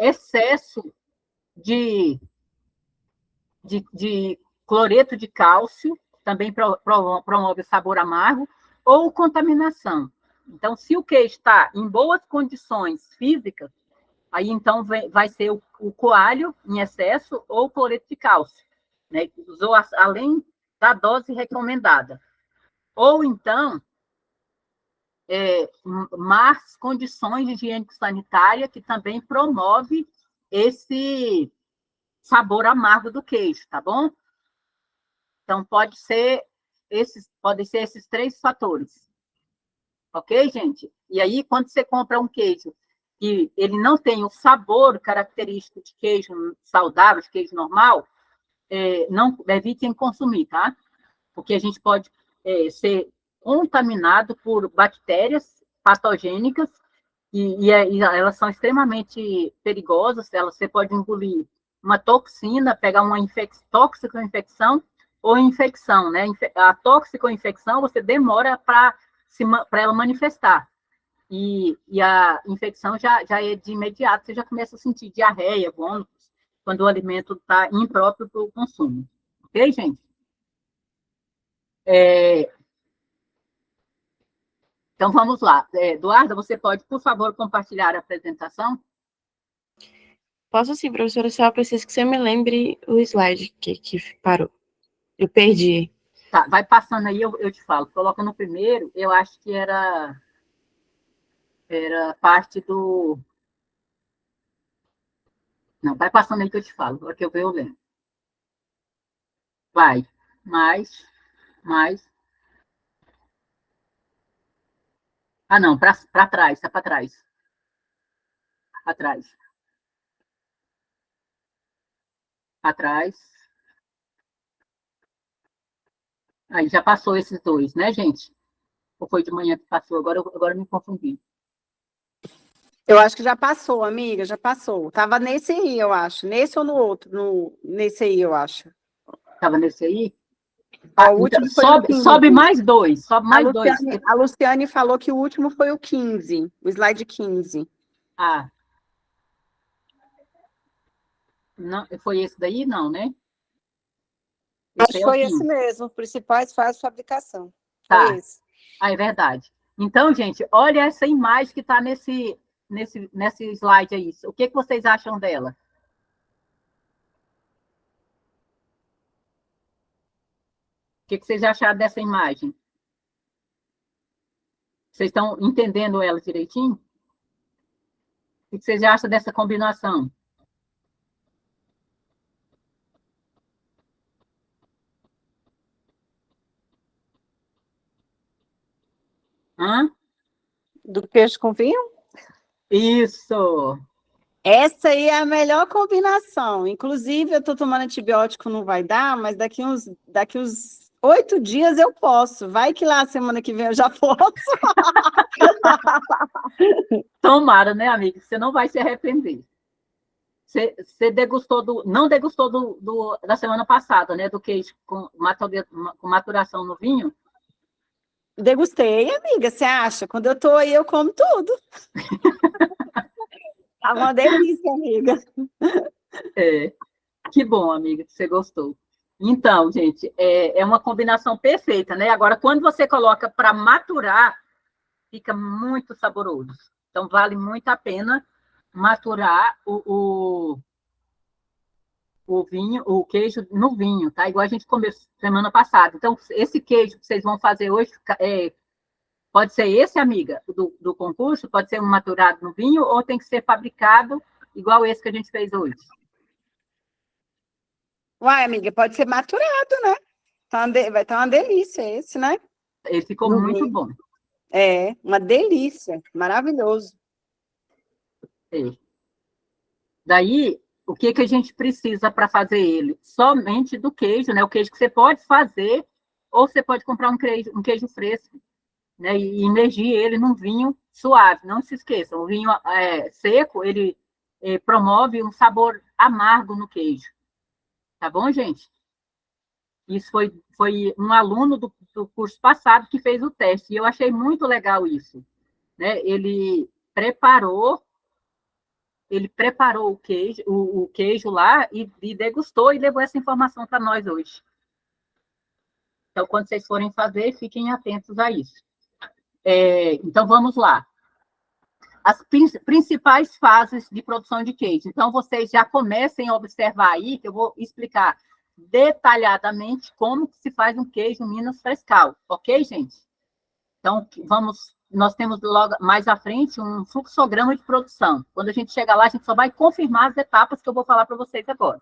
excesso de cloreto de cálcio, também promove sabor amargo, ou contaminação. Então, se o queijo está em boas condições físicas, aí então vai ser o coalho em excesso ou o cloreto de cálcio, né? Usou além da dose recomendada. Ou então, más condições higiênico-sanitária, que também promove esse sabor amargo do queijo, tá bom? Então, podem ser esses 3 fatores. Ok, gente? E aí, quando você compra um queijo e ele não tem o sabor característico de queijo saudável, de queijo normal, não evitem consumir, tá? Porque a gente pode ser contaminado por bactérias patogênicas e elas são extremamente perigosas. Você pode engolir uma toxina, pegar uma tóxico-infecção ou infecção, né? A tóxico-infecção você demora para ela manifestar. E a infecção já é de imediato, você já começa a sentir diarreia, vômitos, quando o alimento está impróprio para o consumo. Ok, gente? Então, vamos lá. Eduarda, você pode, por favor, compartilhar a apresentação? Posso sim, professora, só preciso que você me lembre o slide que parou. Eu perdi. Tá, vai passando aí, eu te falo. Coloca no primeiro, eu acho que era parte do... Não, vai passando aí que eu te falo, agora que eu lembro. Vai, mais. Ah, não, para trás, tá para trás. Para trás. Para trás. Aí já passou esses 2, né, gente? Ou foi de manhã que passou? Agora me confundi. Eu acho que já passou, amiga, já passou. Estava nesse aí, eu acho. Nesse ou no outro? Nesse aí, eu acho. Estava nesse aí? O último então, foi sobe mais 2. Sobe mais 2. A Luciane falou que o último foi o 15, o slide 15. Ah. Não, foi esse daí? Não, né? Acho que foi esse mesmo, principais fases de fabricação. Tá. Foi esse. Ah, é verdade. Então, gente, olha essa imagem que está nesse slide aí. O que vocês acham dela? O que vocês acharam dessa imagem? Vocês estão entendendo ela direitinho? O que vocês acham dessa combinação? Hã? Do queijo com vinho? Isso! Essa aí é a melhor combinação. Inclusive, eu estou tomando antibiótico, não vai dar, mas daqui uns 8 dias eu posso. Vai que lá, semana que vem, eu já posso. Tomara, né, amiga? Você não vai se arrepender. Você não degustou da semana passada, né? Do queijo com maturação no vinho? Degustei, amiga, você acha? Quando eu tô aí, eu como tudo. Tá uma delícia, amiga. Que bom, amiga, que você gostou. Então, gente, é uma combinação perfeita, né? Agora, quando você coloca para maturar, fica muito saboroso. Então, vale muito a pena maturar o vinho, o queijo no vinho, tá? Igual a gente comeu semana passada. Então, esse queijo que vocês vão fazer hoje, pode ser esse, amiga, do concurso, pode ser um maturado no vinho, ou tem que ser fabricado igual esse que a gente fez hoje? Uai, amiga, pode ser maturado, né? Vai estar uma delícia esse, né? Ele ficou muito bom. É, uma delícia, maravilhoso. Daí, o que a gente precisa para fazer ele? Somente do queijo, né? O queijo que você pode fazer, ou você pode comprar um queijo fresco, né? E imergir ele num vinho suave. Não se esqueçam, o vinho seco, ele promove um sabor amargo no queijo. Tá bom, gente? Isso foi um aluno do curso passado que fez o teste, e eu achei muito legal isso, né? Ele preparou ele preparou o queijo lá e degustou e levou essa informação para nós hoje. Então, quando vocês forem fazer, fiquem atentos a isso. Então, vamos lá. As principais fases de produção de queijo. Então, vocês já comecem a observar aí, que eu vou explicar detalhadamente como que se faz um queijo Minas Frescal, ok, gente? Então, nós temos logo mais à frente um fluxograma de produção. Quando a gente chegar lá, a gente só vai confirmar as etapas que eu vou falar para vocês agora,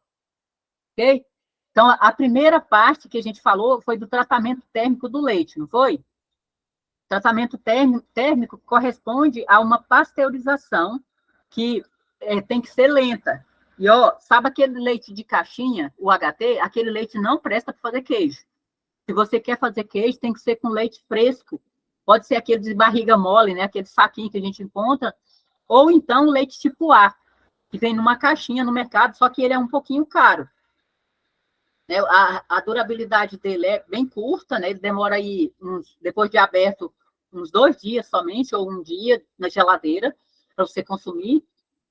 ok? Então, a primeira parte que a gente falou foi do tratamento térmico do leite, não foi? Tratamento térmico corresponde a uma pasteurização que tem que ser lenta. E, sabe aquele leite de caixinha, o HT? Aquele leite não presta para fazer queijo. Se você quer fazer queijo, tem que ser com leite fresco. Pode ser aquele de barriga mole, né? Aquele saquinho que a gente encontra. Ou então leite tipo A, que vem numa caixinha no mercado, só que ele é um pouquinho caro. A durabilidade dele é bem curta, né? Ele demora aí, depois de aberto, uns 2 dias somente, ou 1 dia na geladeira, para você consumir.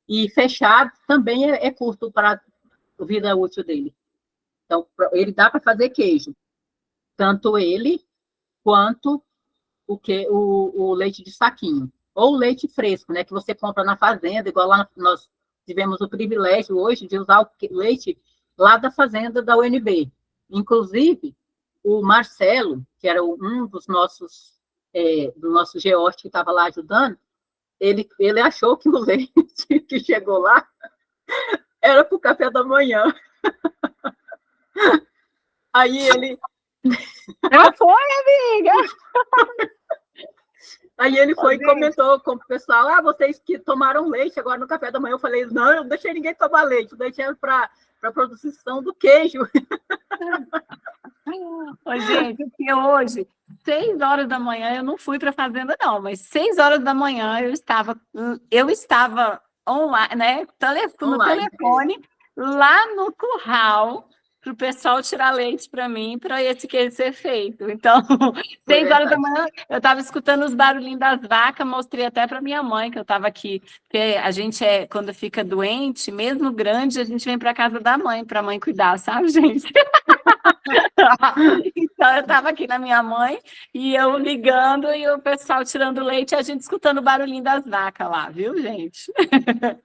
E fechado também é curto para a vida útil dele. Então, ele dá para fazer queijo. Tanto ele, quanto o leite de saquinho. Ou o leite fresco, né? Que você compra na fazenda, igual lá nós tivemos o privilégio hoje de usar o leite lá da fazenda da UNB. Inclusive, o Marcelo, que era um dos nossos geórgicos que estava lá ajudando, ele achou que o leite que chegou lá era para o café da manhã. Aí ele... Já foi, amiga! Aí ele foi e comentou com o pessoal, vocês que tomaram leite agora no café da manhã. Eu falei, não, eu não deixei ninguém tomar leite, eu deixei para a produção do queijo. Ô, gente, porque hoje, 6 horas da manhã, eu não fui para a fazenda, não, mas 6 horas da manhã eu estava online, né? No telefone, lá no curral, para o pessoal tirar leite para mim, para esse queijo ser feito. Então, 6 horas da manhã, eu estava escutando os barulhinhos das vacas, mostrei até para minha mãe que eu estava aqui, porque a gente quando fica doente, mesmo grande, a gente vem para casa da mãe, para a mãe cuidar, sabe, gente? Então, eu estava aqui na minha mãe, e eu ligando, e o pessoal tirando leite, e a gente escutando o barulhinho das vacas lá, viu, gente?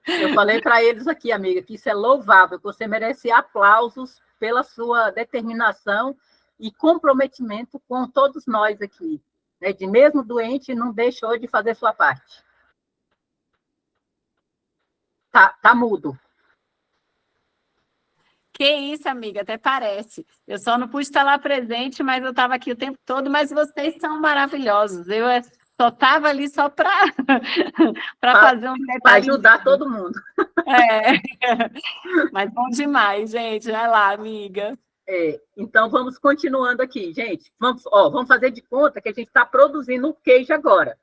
Eu falei para eles aqui, amiga, que isso é louvável, que você merece aplausos pela sua determinação e comprometimento com todos nós aqui. Né? De mesmo doente, não deixou de fazer sua parte. Tá mudo. Que isso, amiga, até parece. Eu só não pude estar lá presente, mas eu estava aqui o tempo todo, mas vocês são maravilhosos. Eu só estava ali só para fazer um detalhe. Para ajudar todo mundo. Mas bom demais, gente. Vai lá, amiga. Então, vamos continuando aqui, gente. Vamos fazer de conta que a gente está produzindo o queijo agora.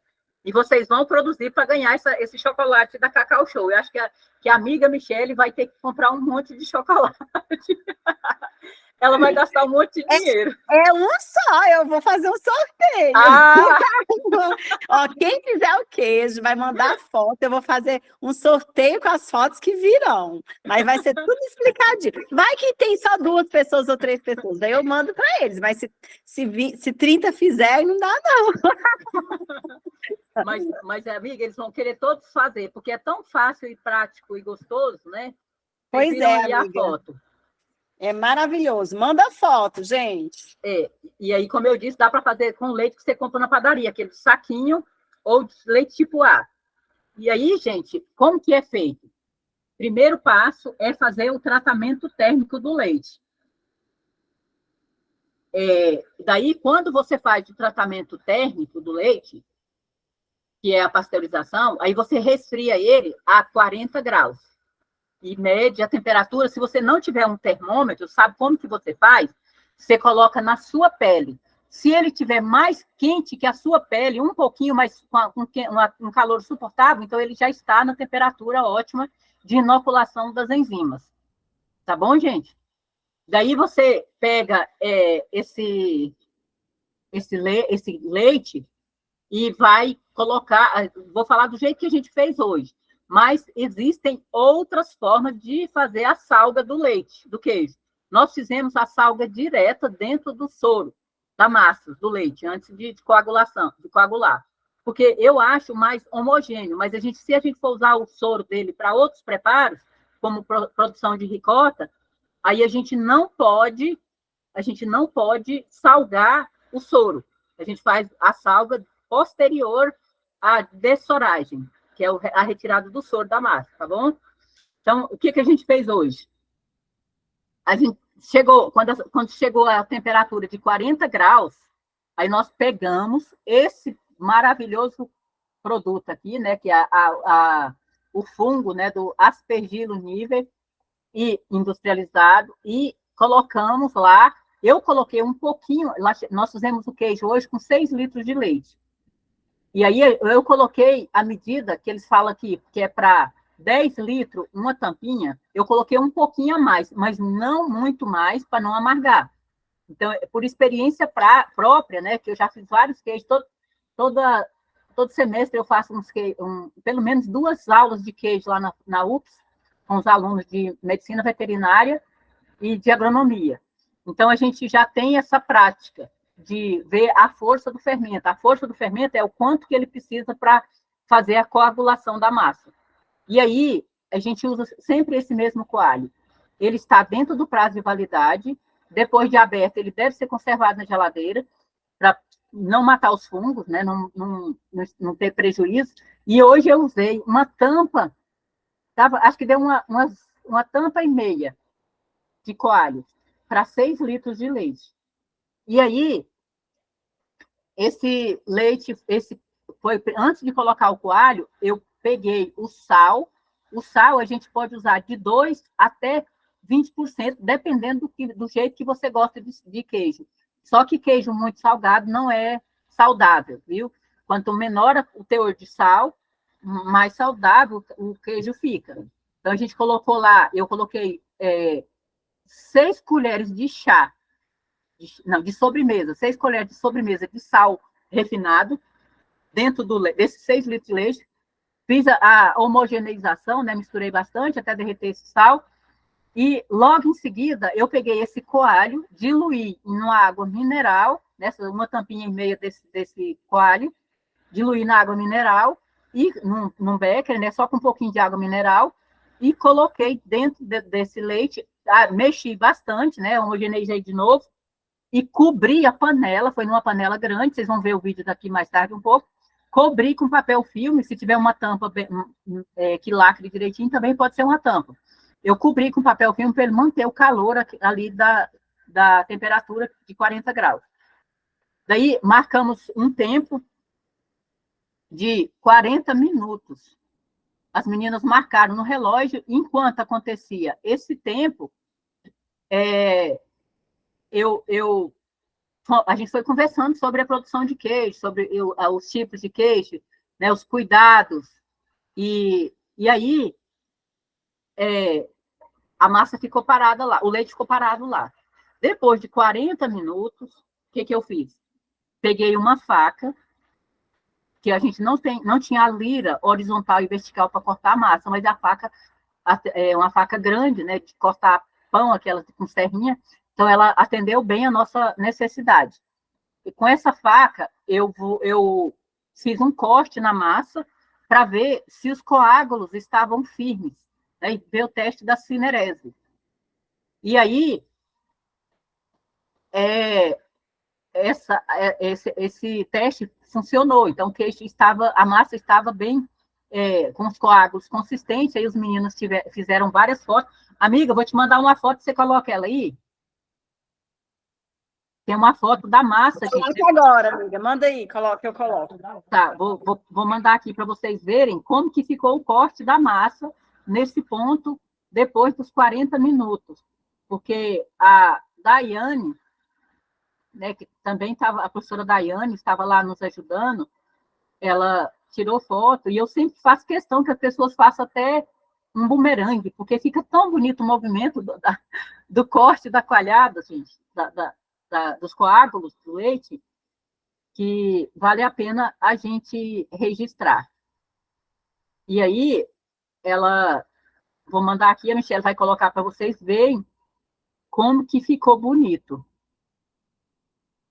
E vocês vão produzir para ganhar esse chocolate da Cacau Show. Eu acho que a amiga Michele vai ter que comprar um monte de chocolate. Ela vai gastar um monte de dinheiro. É um só, eu vou fazer um sorteio. Ó, quem fizer o queijo vai mandar foto, eu vou fazer um sorteio com as fotos que virão. Mas vai ser tudo explicadinho. Vai que tem só 2 pessoas ou 3 pessoas, daí eu mando para eles. Mas se 30 fizerem, não dá, não. Mas, amiga, eles vão querer todos fazer, porque é tão fácil e prático e gostoso, né? Pois é, amiga. A foto. É maravilhoso. Manda foto, gente. E aí, como eu disse, dá para fazer com leite que você compra na padaria, aquele saquinho ou leite tipo A. E aí, gente, como que é feito? Primeiro passo é fazer o tratamento térmico do leite. Daí, quando você faz o tratamento térmico do leite, que é a pasteurização, aí você resfria ele a 40 graus. E mede a temperatura. Se você não tiver um termômetro, sabe como que você faz? Você coloca na sua pele. Se ele tiver mais quente que a sua pele, um pouquinho mais, com um calor suportável, então ele já está na temperatura ótima de inoculação das enzimas. Tá bom, gente? Daí você pega esse leite e vai colocar... Vou falar do jeito que a gente fez hoje. Mas existem outras formas de fazer a salga do leite, do queijo. Nós fizemos a salga direta dentro do soro, da massa do leite, antes de coagulação, de coagular. Porque eu acho mais homogêneo, mas se a gente for usar o soro dele para outros preparos, como produção de ricota, aí a gente não pode salgar o soro. A gente faz a salga posterior à dessoragem, que é a retirada do soro da massa, tá bom? Então, o que a gente fez hoje? A gente chegou, quando chegou a temperatura de 40 graus, aí nós pegamos esse maravilhoso produto aqui, né, que é o fungo, né, do Aspergillus niger e industrializado, e colocamos lá. Eu coloquei um pouquinho, nós fizemos o queijo hoje com 6 litros de leite. E aí eu coloquei a medida que eles falam aqui, que é para 10 litros, uma tampinha, eu coloquei um pouquinho a mais, mas não muito mais, para não amargar. Então, por experiência própria, né, que eu já fiz vários queijos, todo semestre eu faço pelo menos 2 aulas de queijo lá na UFS, com os alunos de medicina veterinária e de agronomia. Então, a gente já tem essa prática de ver a força do fermento. A força do fermento é o quanto que ele precisa para fazer a coagulação da massa. E aí, a gente usa sempre esse mesmo coalho. Ele está dentro do prazo de validade. Depois de aberto, ele deve ser conservado na geladeira para não matar os fungos, né? Não ter prejuízo. E hoje eu usei uma tampa, acho que deu uma tampa e meia de coalho para 6 litros de leite. E aí, esse leite, foi antes de colocar o coalho, eu peguei o sal. O sal a gente pode usar de 2% até 20%, dependendo do jeito que você gosta de queijo. Só que queijo muito salgado não é saudável, viu? Quanto menor o teor de sal, mais saudável o queijo fica. Então, a gente colocou lá, eu coloquei 6 colheres de chá, de sobremesa, 6 colheres de sobremesa de sal refinado, dentro desses 6 litros de leite. Fiz a homogeneização, né? Misturei bastante até derreter esse sal. E logo em seguida, eu peguei esse coalho, diluí em uma água mineral, uma tampinha e meia desse coalho, diluí na água mineral, e num becker, né? Só com um pouquinho de água mineral, e coloquei dentro desse leite, mexi bastante, né? Homogeneizei de novo, e cobri a panela, foi numa panela grande, vocês vão ver o vídeo daqui mais tarde um pouco, cobri com papel filme, se tiver uma tampa que lacre direitinho, também pode ser uma tampa. Eu cobri com papel filme para ele manter o calor ali da temperatura de 40 graus. Daí, marcamos um tempo de 40 minutos. As meninas marcaram no relógio, enquanto acontecia esse tempo, a gente foi conversando sobre a produção de queijo, sobre os tipos de queijo, né, os cuidados, e aí a massa ficou parada lá, o leite ficou parado lá. Depois de 40 minutos, o que eu fiz? Peguei uma faca, que a gente não tinha a lira horizontal e vertical para cortar a massa, mas a faca é uma faca grande, né, de cortar pão, aquela com serrinha, então ela atendeu bem a nossa necessidade. E com essa faca, eu fiz um corte na massa para ver se os coágulos estavam firmes, né, e ver o teste da cinerese. E aí, esse teste funcionou. Então, a massa estava bem, com os coágulos consistentes, aí os meninos fizeram várias fotos. Amiga, vou te mandar uma foto, você coloca ela aí. Tem uma foto da massa. Coloca agora, amiga. Manda aí, eu coloco. Tá, vou mandar aqui para vocês verem como que ficou o corte da massa nesse ponto, depois dos 40 minutos. Porque a Daiane, né, que também a professora Daiane estava lá nos ajudando, ela tirou foto, e eu sempre faço questão que as pessoas façam até um bumerangue, porque fica tão bonito o movimento do corte da coalhada, gente, dos coágulos do leite, que vale a pena a gente registrar. E aí, vou mandar aqui, a Michelle vai colocar para vocês verem como que ficou bonito.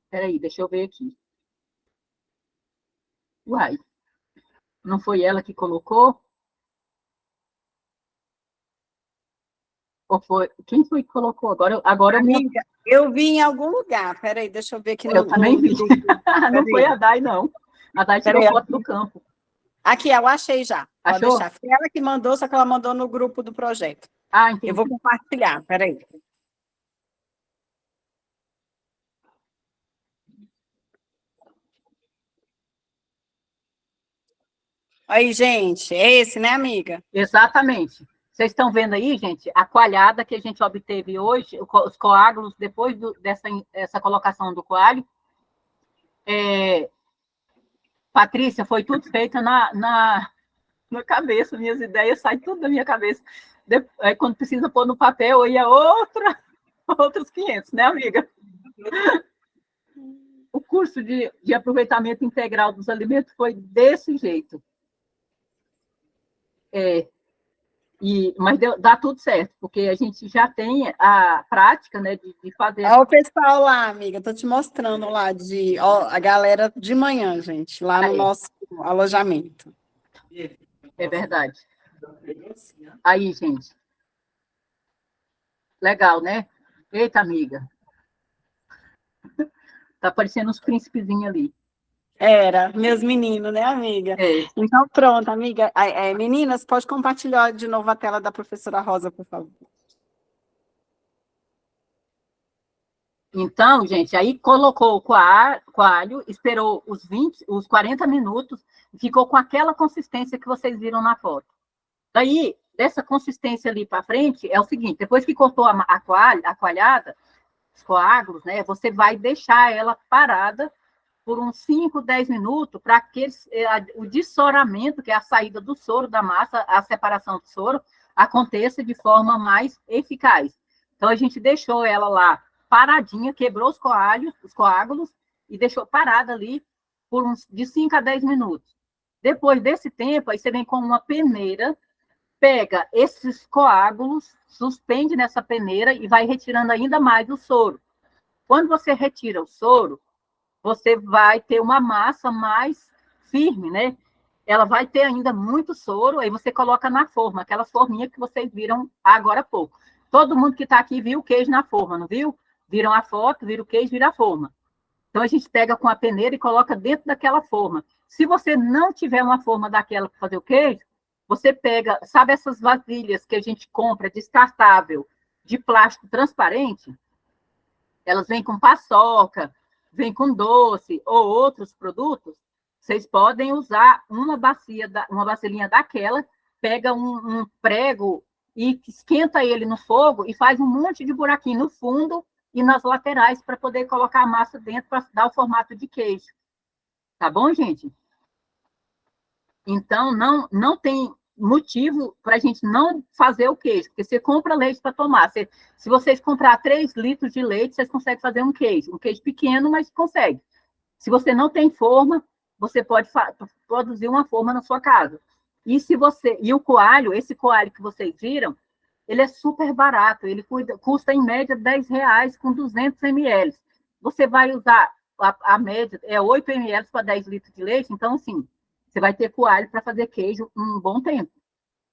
Espera aí, deixa eu ver aqui. Uai, não foi ela que colocou? Ou foi? Quem foi que colocou? Agora Amiga, eu vi em algum lugar. Peraí, deixa eu ver aqui eu também vi. Não foi a Dai, não. A Dai tirou foto do campo. Aqui, eu achei já. Pode Achou? deixar. Foi ela que mandou, só que ela mandou no grupo do projeto. Ah, entendi. Eu vou compartilhar, peraí. Aí, gente, é esse, né, amiga? Exatamente. Vocês estão vendo aí, gente, a coalhada que a gente obteve hoje, os coágulos, depois dessa colocação do coalho. Patrícia, foi tudo feito na cabeça, minhas ideias saem tudo da minha cabeça. Aí, quando precisa pôr no papel, aí é outros 500, né, amiga? O curso de aproveitamento integral dos alimentos foi desse jeito. Mas dá tudo certo, porque a gente já tem a prática, né, de fazer... Olha o pessoal lá, amiga, estou te mostrando lá, a galera de manhã, gente, lá no nosso alojamento. É verdade. Aí, gente. Legal, né? Eita, amiga. Tá parecendo uns príncipezinhos ali. Era, meus meninos, né, amiga? Então, pronto, amiga. Meninas, pode compartilhar de novo a tela da professora Rosa, por favor. Então, gente, aí colocou o coalho, esperou os 40 minutos, e ficou com aquela consistência que vocês viram na foto. Daí, dessa consistência ali para frente, é o seguinte, depois que cortou a coalhada, os coágulos, né, você vai deixar ela parada por uns 5, 10 minutos, para que o dessoramento, que é a saída do soro da massa, a separação do soro, aconteça de forma mais eficaz. Então, a gente deixou ela lá paradinha, quebrou os coágulos, e deixou parada ali por de 5 a 10 minutos. Depois desse tempo, aí você vem com uma peneira, pega esses coágulos, suspende nessa peneira e vai retirando ainda mais o soro. Quando você retira o soro, você vai ter uma massa mais firme, né? Ela vai ter ainda muito soro, aí você coloca na forma, aquela forminha que vocês viram agora há pouco. Todo mundo que está aqui viu o queijo na forma, não viu? Viram a foto, viram o queijo, viram a forma. Então, a gente pega com a peneira e coloca dentro daquela forma. Se você não tiver uma forma daquela para fazer o queijo, você pega, sabe essas vasilhas que a gente compra descartável, de plástico transparente? Elas vêm com paçoca, vem com doce ou outros produtos, vocês podem usar uma vasilhinha daquela, pega um prego e esquenta ele no fogo e faz um monte de buraquinho no fundo e nas laterais para poder colocar a massa dentro para dar o formato de queijo. Tá bom, gente? Então, não tem motivo para a gente não fazer o queijo, porque você compra leite para tomar. Se vocês comprar 3 litros de leite, vocês conseguem fazer um queijo pequeno, mas consegue. Se você não tem forma, você pode produzir uma forma na sua casa. E o coalho, esse coalho que vocês viram, ele é super barato, ele custa em média R$10 com 200 ml. Você vai usar a média, 8 ml para 10 litros de leite, então, assim, você vai ter coalho para fazer queijo um bom tempo.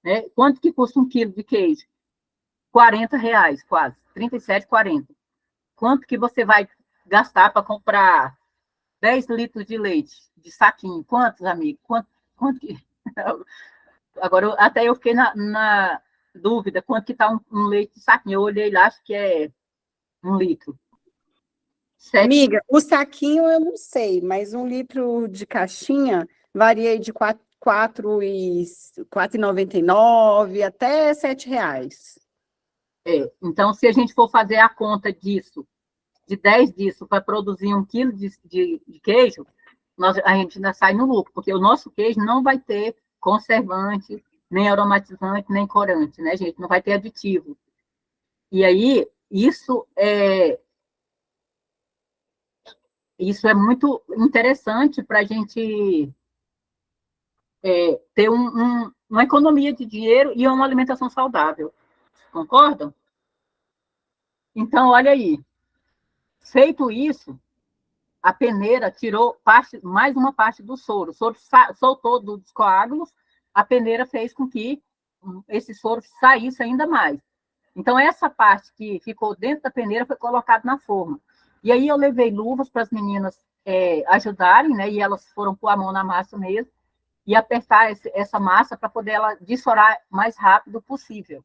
Né? Quanto que custa 1 quilo de queijo? R$40 quase, 37, 40. Quanto que você vai gastar para comprar 10 litros de leite, de saquinho? Quantos, amigo? Quanto que... Agora, até eu fiquei na dúvida, quanto que está um leite de saquinho? Eu olhei lá, acho que é 1 litro. Amiga, o saquinho eu não sei, mas 1 litro de caixinha varia de R$ 4,99 até R$7. Então, se a gente for fazer a conta disso, de 10 disso, para produzir 1 quilo de queijo, a gente ainda sai no lucro, porque o nosso queijo não vai ter conservante, nem aromatizante, nem corante, né, gente? Não vai ter aditivo. E aí, isso é muito interessante para a gente ter uma economia de dinheiro e uma alimentação saudável. Concordam? Então, olha aí. Feito isso, a peneira tirou mais uma parte do soro. O soro soltou dos coágulos, a peneira fez com que esse soro saísse ainda mais. Então, essa parte que ficou dentro da peneira foi colocada na forma. E aí eu levei luvas para as meninas ajudarem, né? E elas foram pôr a mão na massa mesmo e apertar essa massa para poder ela dessorar mais rápido possível.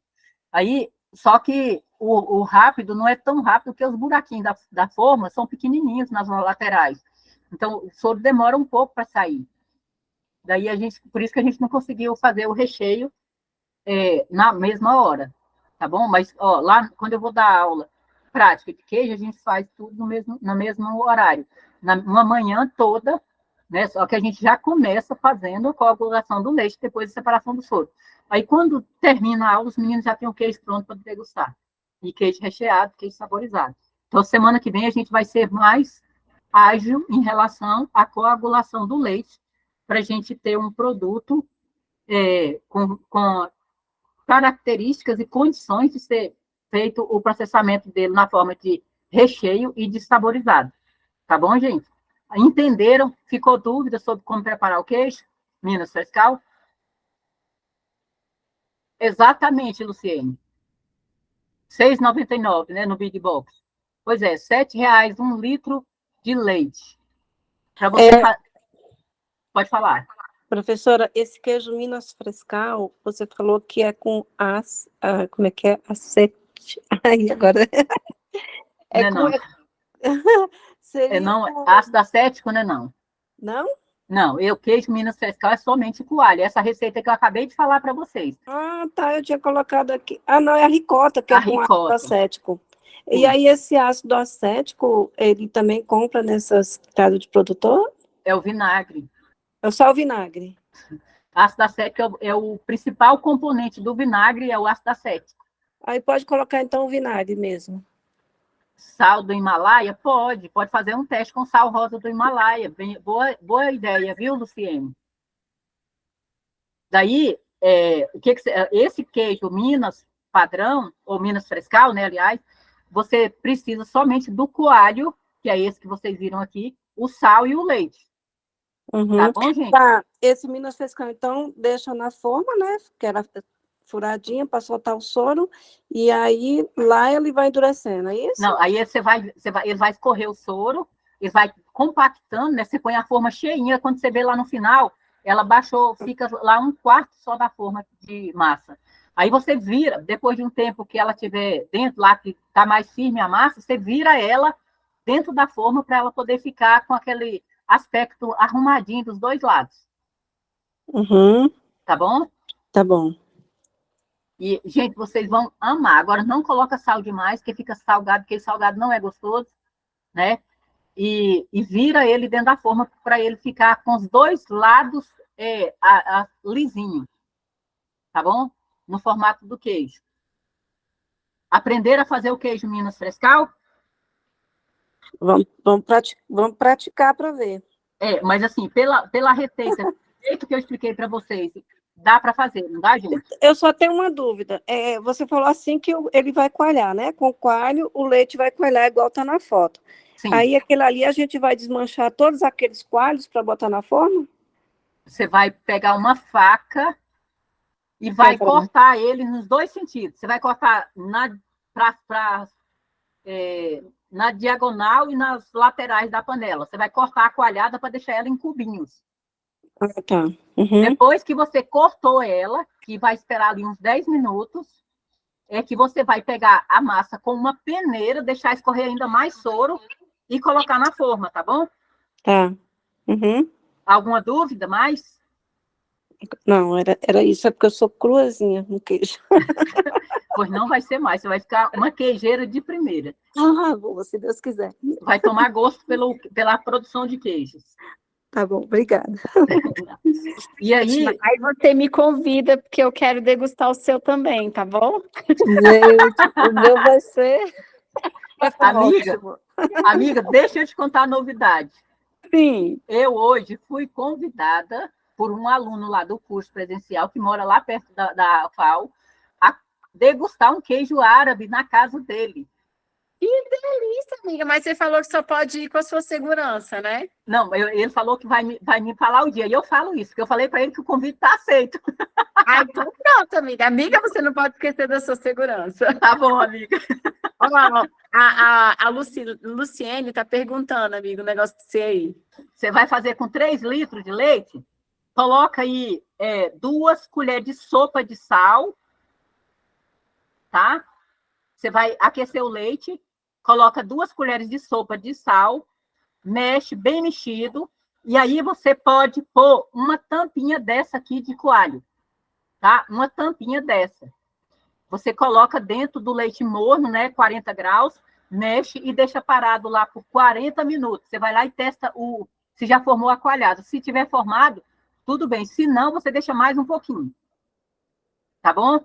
Aí, só que o rápido não é tão rápido que os buraquinhos da forma são pequenininhos nas laterais. Então, o soro demora um pouco para sair. Daí por isso que a gente não conseguiu fazer o recheio na mesma hora, tá bom? Mas ó, lá quando eu vou dar aula prática de queijo, a gente faz tudo no mesmo horário, uma manhã toda, né? Só que a gente já começa fazendo a coagulação do leite depois da separação do soro. Aí quando termina a aula, os meninos já têm o queijo pronto para degustar. E queijo recheado, queijo saborizado. Então semana que vem a gente vai ser mais ágil em relação à coagulação do leite, para a gente ter um produto com características e condições de ser feito o processamento dele na forma de recheio e de saborizado. Tá bom, gente? Entenderam? Ficou dúvida sobre como preparar o queijo? Minas Frescal? Exatamente, Luciene. R$ 6,99, né, no Big Box. Pois é, R$ 7,00 1 litro de leite. Para você... Pode falar. Professora, esse queijo Minas Frescal, você falou que é com como é que é? Ai, agora... Não, ácido acético, né, não? Não? Não, o queijo Minas Frescal é somente com alho. Essa receita que eu acabei de falar para vocês. Ah, tá, eu tinha colocado aqui. Ah, não, é a ricota, que é com ácido acético. E aí, esse ácido acético, ele também compra nessas casas de produtor? É o vinagre. É só o vinagre. Ácido acético é o principal componente do vinagre, é o ácido acético. Aí pode colocar, então, o vinagre mesmo. Sal do Himalaia? Pode fazer um teste com sal rosa do Himalaia. Bem, boa ideia, viu, Luciene? Daí, esse queijo Minas padrão, ou Minas Frescal, né, aliás, você precisa somente do coalho, que é esse que vocês viram aqui, o sal e o leite. Uhum. Tá bom, gente? Tá, esse Minas Frescal, então, deixa na forma, né, que era furadinha para soltar o soro, e aí lá ele vai endurecendo, é isso? Não, aí ele vai escorrer o soro, ele vai compactando, né? Você põe a forma cheinha, quando você vê lá no final, ela baixou, fica lá 1/4 só da forma de massa. Aí você vira, depois de um tempo que ela estiver dentro lá, que está mais firme a massa, você vira ela dentro da forma para ela poder ficar com aquele aspecto arrumadinho dos dois lados. Uhum. Tá bom? Tá bom. E, gente, vocês vão amar. Agora, não coloca sal demais, porque fica salgado, porque salgado não é gostoso, né? E vira ele dentro da forma para ele ficar com os dois lados lisinho. Tá bom? No formato do queijo. Aprender a fazer o queijo Minas Frescal? Vamos praticar para ver. Mas assim, pela receita, do jeito que eu expliquei para vocês, dá para fazer, não dá, gente? Eu só tenho uma dúvida. Você falou assim que ele vai coalhar, né? Com o coalho, o leite vai coalhar igual está na foto. Sim. Aí, aquele ali, a gente vai desmanchar todos aqueles coalhos para botar na forma? Você vai pegar uma faca e vai cortar ele nos dois sentidos. Você vai cortar na diagonal e nas laterais da panela. Você vai cortar a coalhada para deixar ela em cubinhos. Ah, tá. Uhum. Depois que você cortou ela, que vai esperar ali uns 10 minutos, é que você vai pegar a massa com uma peneira, deixar escorrer ainda mais soro e colocar na forma, tá bom? Tá. Uhum. Alguma dúvida mais? Não, era isso, é porque eu sou cruazinha no queijo. Pois não vai ser mais, você vai ficar uma queijeira de primeira. Ah, boa, se Deus quiser. Vai tomar gosto pela produção de queijos. Tá bom, obrigada. E aí... Aí você me convida, porque eu quero degustar o seu também, tá bom? Gente, o meu vai ser... Amiga, deixa eu te contar a novidade. Sim. Eu hoje fui convidada por um aluno lá do curso presencial, que mora lá perto da FAO, a degustar um queijo árabe na casa dele. Que delícia, amiga. Mas você falou que só pode ir com a sua segurança, né? Não, ele falou que vai me falar o dia. E eu falo isso, porque eu falei para ele que o convite está aceito. Ah, então pronto, amiga. Amiga, você não pode esquecer da sua segurança. Tá bom, amiga. Ó, a Luciene está perguntando, amigo, o negócio de você aí. Você vai fazer com 3 litros de leite? Coloca aí 2 colheres de sopa de sal, tá? Você vai aquecer o leite, coloca 2 colheres de sopa de sal, mexe bem mexido, e aí você pode pôr uma tampinha dessa aqui de coalho, tá? Uma tampinha dessa. Você coloca dentro do leite morno, né? 40 graus, mexe e deixa parado lá por 40 minutos. Você vai lá e testa se já formou a coalhada. Se tiver formado, tudo bem. Se não, você deixa mais um pouquinho. Tá bom?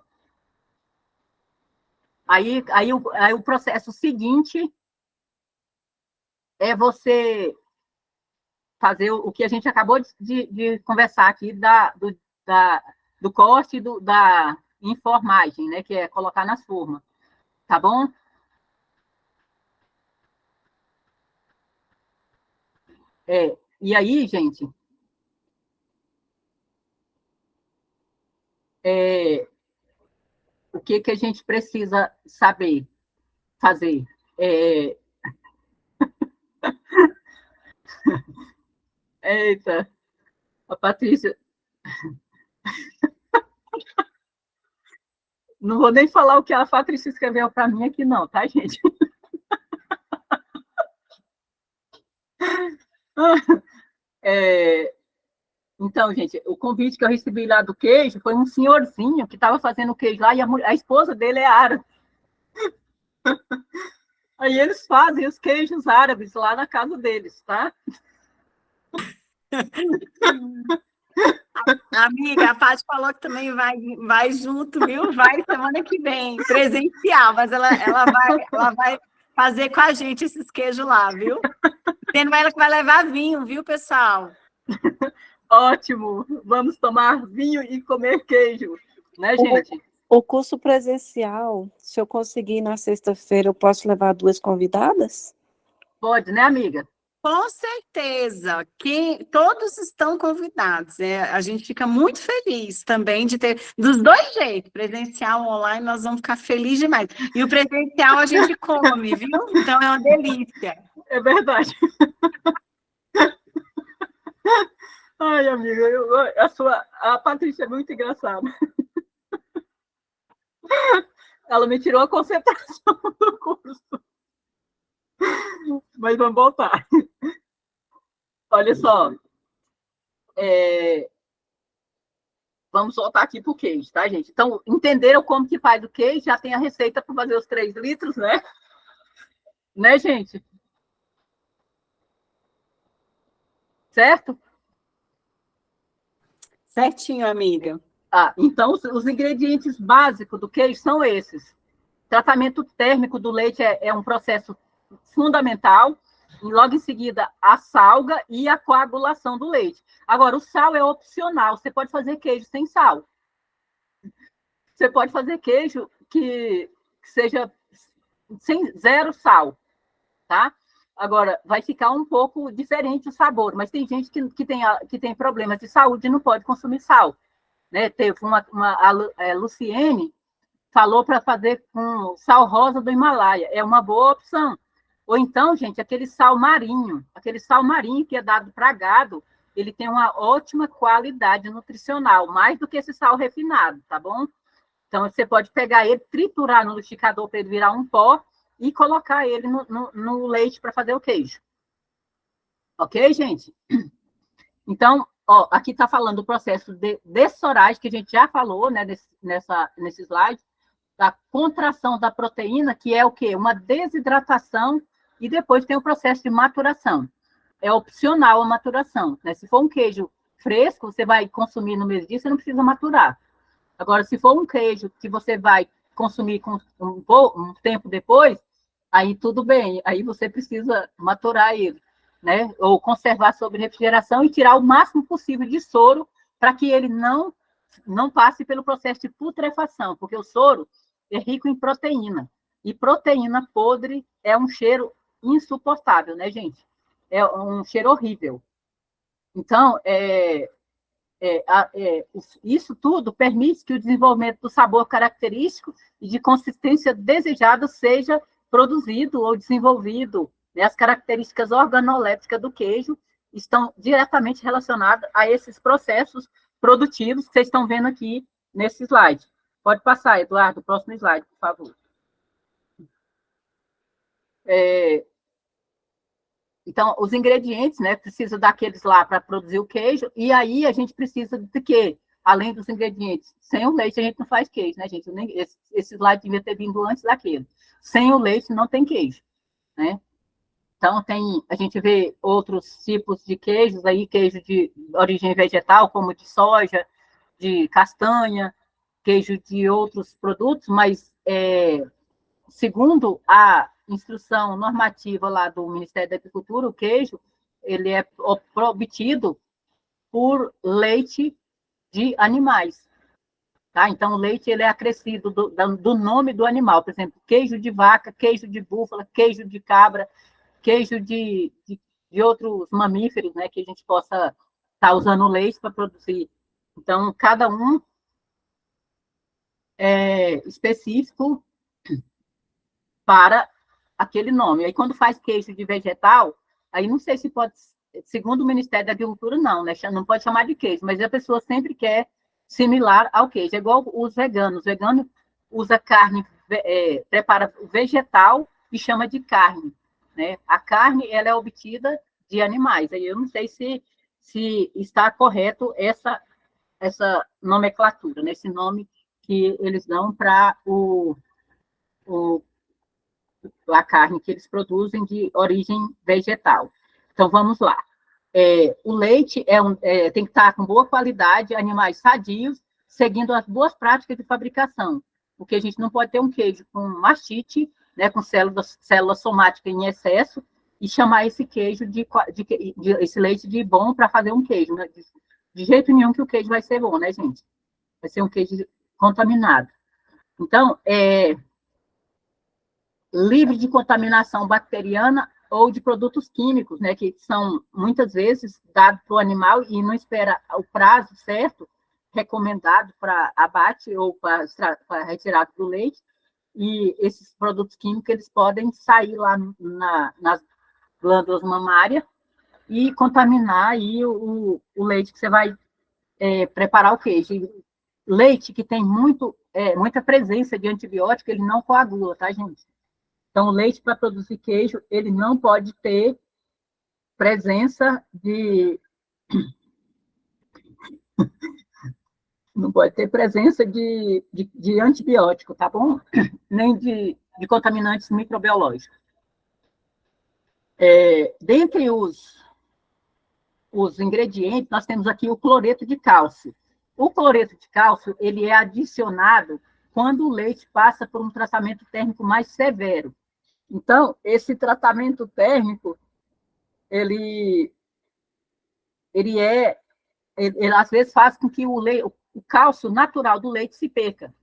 Aí o processo seguinte é você fazer o que a gente acabou de conversar aqui do corte e da informagem, né? Que é colocar nas formas. Tá bom? E aí, gente, o que a gente precisa fazer? Eita, a Patrícia. Não vou nem falar o que a Patrícia escreveu para mim aqui, não, tá, gente? Então, gente, o convite que eu recebi lá do queijo foi um senhorzinho que estava fazendo queijo lá e a esposa dele é árabe. Aí eles fazem os queijos árabes lá na casa deles, tá? Amiga, a Paty falou que também vai junto, viu? Vai semana que vem, presencial, mas ela vai fazer com a gente esses queijos lá, viu? Tendo ela que vai levar vinho, viu, pessoal? Ótimo! Vamos tomar vinho e comer queijo, né, gente? O curso presencial, se eu conseguir na sexta-feira, eu posso levar 2 convidadas? Pode, né, amiga? Com certeza, que todos estão convidados. A gente fica muito feliz também de ter, dos 2 jeitos, presencial ou online, nós vamos ficar felizes demais. E o presencial a gente come, viu? Então é uma delícia. É verdade. Ai, amiga, a Patrícia é muito engraçada. Ela me tirou a concentração do curso. Mas vamos voltar. Olha só. Vamos voltar aqui para o queijo, tá, gente? Então, entenderam como que faz o queijo? Já tem a receita para fazer os 3 litros, né? Né, gente? Certo? Certinho, amiga. Então, os ingredientes básicos do queijo são esses. Tratamento térmico do leite é um processo fundamental. E logo em seguida, a salga e a coagulação do leite. Agora, o sal é opcional. Você pode fazer queijo sem sal. Você pode fazer queijo que seja sem 0 sal, tá? Agora, vai ficar um pouco diferente o sabor, mas tem gente que tem problemas de saúde e não pode consumir sal. Né? Teve a Luciene falou para fazer com sal rosa do Himalaia. É uma boa opção. Ou então, gente, aquele sal marinho que é dado para gado, ele tem uma ótima qualidade nutricional, mais do que esse sal refinado, tá bom? Então, você pode pegar ele, triturar no liquidificador para ele virar um pó e colocar ele no leite para fazer o queijo. Ok, gente? Então, aqui está falando do processo de dessoragem, que a gente já falou, né, nesse slide, da contração da proteína, que é o quê? Uma desidratação, e depois tem o processo de maturação. É opcional a maturação, né? Se for um queijo fresco, você vai consumir no mesmo dia, você não precisa maturar. Agora, se for um queijo que você vai consumir com um tempo depois, aí tudo bem, aí você precisa maturar ele, né? Ou conservar sob refrigeração e tirar o máximo possível de soro para que ele não passe pelo processo de putrefação, porque o soro é rico em proteína, e proteína podre é um cheiro insuportável, né, gente? É um cheiro horrível. Então, isso tudo permite que o desenvolvimento do sabor característico e de consistência desejada seja produzido ou desenvolvido, né? As características organolépticas do queijo estão diretamente relacionadas a esses processos produtivos que vocês estão vendo aqui nesse slide. Pode passar, Eduardo, próximo slide, por favor. Então, os ingredientes, né, precisa daqueles lá para produzir o queijo, e aí a gente precisa de quê? Além dos ingredientes. Sem o leite a gente não faz queijo, né, gente? Esse slide devia ter vindo antes daquele. Sem o leite não tem queijo, né? Então, a gente vê outros tipos de queijos aí, queijo de origem vegetal, como de soja, de castanha, queijo de outros produtos, mas segundo a instrução normativa lá do Ministério da Agricultura, o queijo, ele é obtido por leite de animais, tá? Então, o leite, ele é acrescido do nome do animal, por exemplo, queijo de vaca, queijo de búfala, queijo de cabra, queijo de outros mamíferos, né, que a gente possa estar usando leite para produzir. Então, cada um é específico para aquele nome. Aí, quando faz queijo de vegetal, aí não sei se pode, segundo o Ministério da Agricultura, não, né? Não pode chamar de queijo, mas a pessoa sempre quer similar ao queijo. É igual os veganos. Os veganos usam carne, prepara vegetal e chama de carne, né? A carne, ela é obtida de animais. Aí eu não sei se está correto essa nomenclatura, né? Esse nome que eles dão para a carne que eles produzem de origem vegetal. Então, vamos lá. O leite tem que estar com boa qualidade, animais sadios, seguindo as boas práticas de fabricação, porque a gente não pode ter um queijo com mastite, né, com célula somática em excesso, e chamar esse queijo esse leite de bom para fazer um queijo, né? De jeito nenhum que o queijo vai ser bom, né, gente? Vai ser um queijo contaminado. Então, livre de contaminação bacteriana ou de produtos químicos, né, que são muitas vezes dados para o animal e não espera o prazo certo, recomendado para abate ou para retirada do leite, e esses produtos químicos eles podem sair lá nas glândulas mamárias e contaminar aí o leite que você vai preparar o queijo. E leite que tem muita presença de antibiótico, ele não coagula, tá, gente? Então, o leite para produzir queijo, ele não pode ter presença de... Não pode ter presença de antibiótico, tá bom? Nem de contaminantes microbiológicos. Dentre os ingredientes, nós temos aqui o cloreto de cálcio. O cloreto de cálcio, ele é adicionado quando o leite passa por um tratamento térmico mais severo. Então, esse tratamento térmico, ele às vezes faz com que o cálcio natural do leite se perca.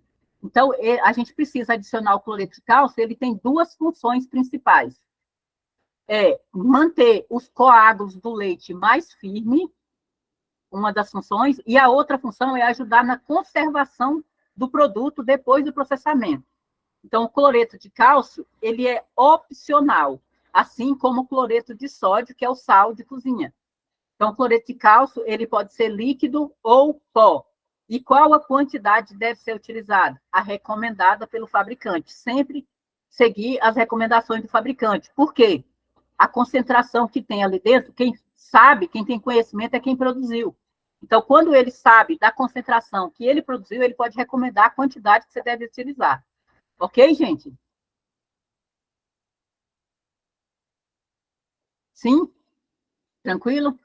Então, a gente precisa adicionar o cloreto de cálcio, ele tem duas funções principais. Manter os coágulos do leite mais firme, uma das funções, e a outra função é ajudar na conservação do produto depois do processamento. Então, o cloreto de cálcio, ele é opcional, assim como o cloreto de sódio, que é o sal de cozinha. Então, o cloreto de cálcio, ele pode ser líquido ou pó. E qual a quantidade deve ser utilizada? A recomendada pelo fabricante. Sempre seguir as recomendações do fabricante. Por quê? A concentração que tem ali dentro, quem sabe, quem tem conhecimento é quem produziu. Então, quando ele sabe da concentração que ele produziu, ele pode recomendar a quantidade que você deve utilizar. Ok, gente? Sim? Tranquilo?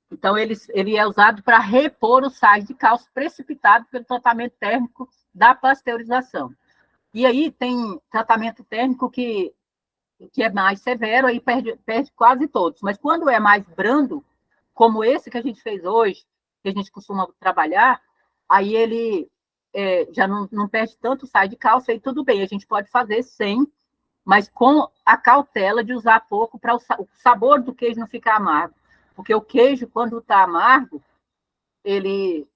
Então, ele é usado para repor os sais de cálcio precipitado pelo tratamento térmico da pasteurização. E aí tem tratamento térmico que é mais severo, aí perde quase todos. Mas quando é mais brando, como esse que a gente fez hoje, que a gente costuma trabalhar, aí ele já não perde tanto sais de cálcio, aí tudo bem, a gente pode fazer sem, mas com a cautela de usar pouco para o sabor do queijo não ficar amargo. Porque o queijo, quando está amargo, ele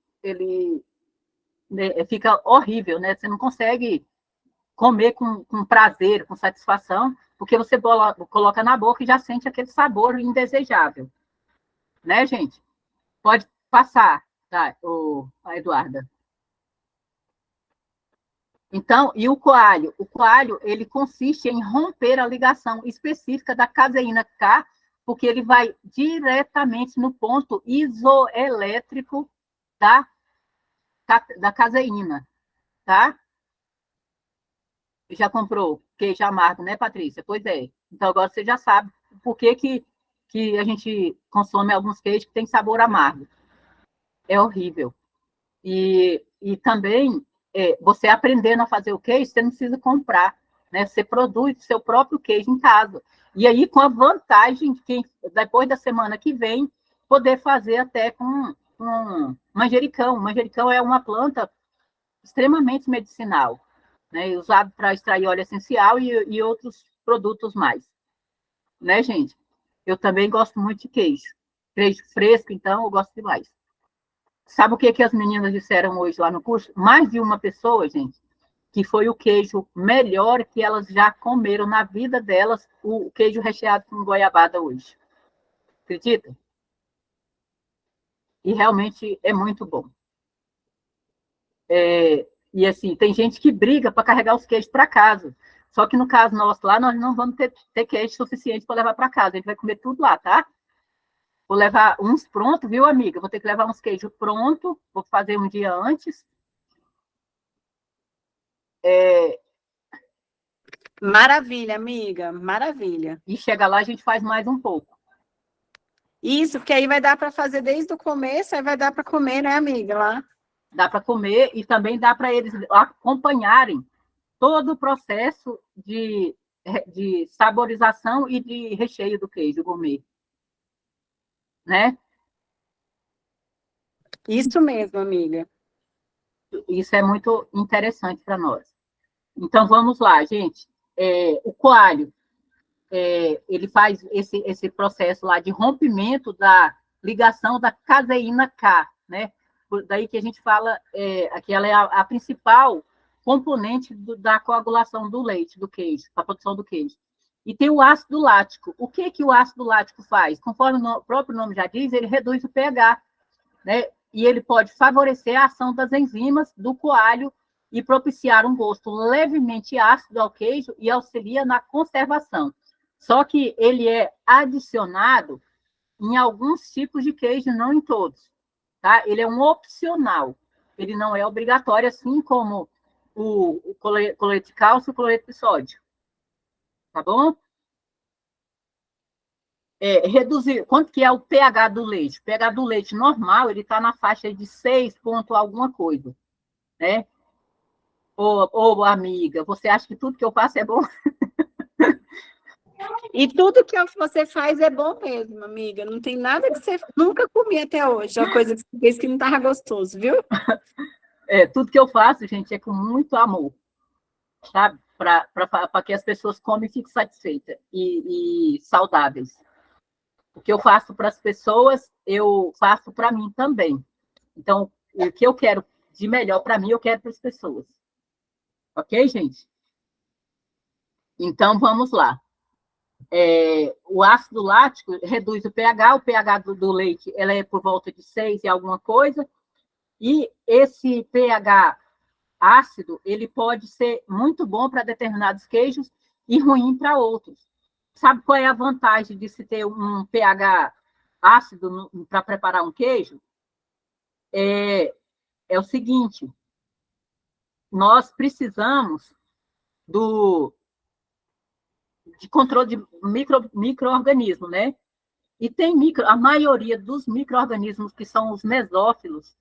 né, fica horrível, né? Você não consegue comer com prazer, com satisfação, porque você coloca na boca e já sente aquele sabor indesejável. Né, gente? Pode passar, tá, a Eduarda. Então, e o coalho? O coalho, ele consiste em romper a ligação específica da caseína K, porque ele vai diretamente no ponto isoelétrico da caseína, tá? Já comprou queijo amargo, né, Patrícia? Pois é. Então, agora você já sabe por que a gente consome alguns queijos que tem sabor amargo. É horrível. E também, você aprendendo a fazer o queijo, você não precisa comprar, né? Você produz seu próprio queijo em casa. E aí, com a vantagem de depois da semana que vem, poder fazer até com manjericão. Manjericão é uma planta extremamente medicinal, né? Usado para extrair óleo essencial e outros produtos mais. Né, gente? Eu também gosto muito de queijo. Queijo fresco, então, eu gosto demais. Sabe o que as meninas disseram hoje lá no curso? Mais de uma pessoa, gente, que foi o queijo melhor que elas já comeram na vida delas, o queijo recheado com goiabada hoje. Acredita? E realmente é muito bom. E assim, tem gente que briga para carregar os queijos para casa. Só que no caso nosso lá, nós não vamos ter queijo suficiente para levar para casa. A gente vai comer tudo lá, tá? Vou levar uns prontos, viu, amiga? Vou ter que levar uns queijos prontos. Vou fazer um dia antes. Maravilha, amiga. Maravilha. E chega lá, a gente faz mais um pouco. Isso, porque aí vai dar para fazer desde o começo, aí vai dar para comer, né, amiga? Lá. Dá para comer e também dá para eles acompanharem todo o processo de saborização e de recheio do queijo gourmet. Né? Isso mesmo, amiga. Isso é muito interessante para nós. Então, vamos lá, gente. O coalho, ele faz esse processo lá de rompimento da ligação da caseína K, né? Daí que a gente fala que ela é a principal componente da coagulação do leite, do queijo, da produção do queijo. E tem o ácido lático. O que o ácido lático faz? Conforme o próprio nome já diz, ele reduz o pH, né? E ele pode favorecer a ação das enzimas do coalho e propiciar um gosto levemente ácido ao queijo e auxilia na conservação. Só que ele é adicionado em alguns tipos de queijo, não em todos. Tá? Ele é um opcional. Ele não é obrigatório, assim como o cloreto de cálcio e o cloreto de sódio. Tá bom? Reduzir. Quanto que é o pH do leite? O pH do leite normal, ele está na faixa de 6 ponto alguma coisa. Né? Ô, amiga, você acha que tudo que eu faço é bom? E tudo que você faz é bom mesmo, amiga. Não tem nada que você nunca comi até hoje. Uma coisa que você fez que não estava gostoso, viu? Tudo que eu faço, gente, é com muito amor. Sabe? Para que as pessoas comem e fiquem satisfeitas e saudáveis. O que eu faço para as pessoas, eu faço para mim também. Então, o que eu quero de melhor para mim, eu quero para as pessoas. Ok, gente? Então, vamos lá. O ácido lático reduz o pH do leite ela é por volta de 6 e alguma coisa, e esse pH ácido, ele pode ser muito bom para determinados queijos e ruim para outros. Sabe qual é a vantagem de se ter um pH ácido para preparar um queijo? É o seguinte, nós precisamos de controle de micro-organismos, né? E tem a maioria dos micro-organismos que são os mesófilos,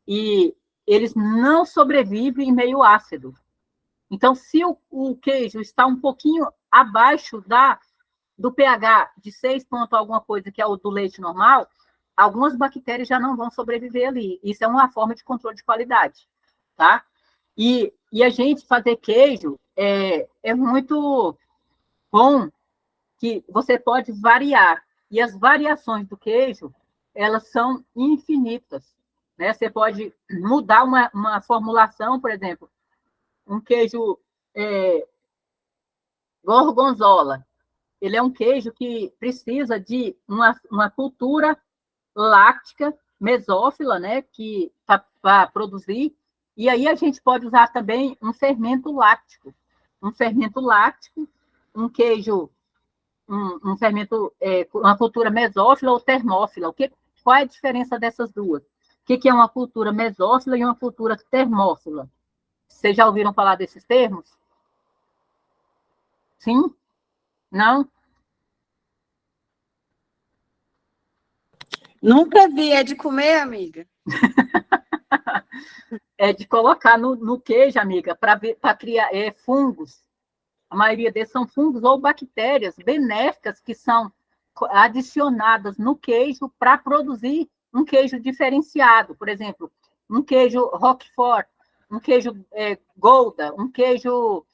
e eles não sobrevivem em meio ácido. Então, se o queijo está um pouquinho abaixo do pH de 6 ponto alguma coisa, que é o do leite normal, algumas bactérias já não vão sobreviver ali. Isso é uma forma de controle de qualidade, tá? E a gente fazer queijo é muito bom, que você pode variar. E as variações do queijo, elas são infinitas, né? Você pode mudar uma formulação, por exemplo, um queijo gorgonzola. Ele é um queijo que precisa de uma cultura láctica mesófila, né, que para produzir. E aí a gente pode usar também um fermento láctico. Um fermento láctico, um queijo, um fermento, uma cultura mesófila ou termófila. Qual é a diferença dessas duas? O que é uma cultura mesófila e uma cultura termófila? Vocês já ouviram falar desses termos? Sim? Não? Nunca vi, é de comer, amiga? É de colocar no queijo, amiga, para criar fungos. A maioria deles são fungos ou bactérias benéficas que são adicionadas no queijo para produzir um queijo diferenciado. Por exemplo, um queijo Roquefort, um queijo Gouda, um queijo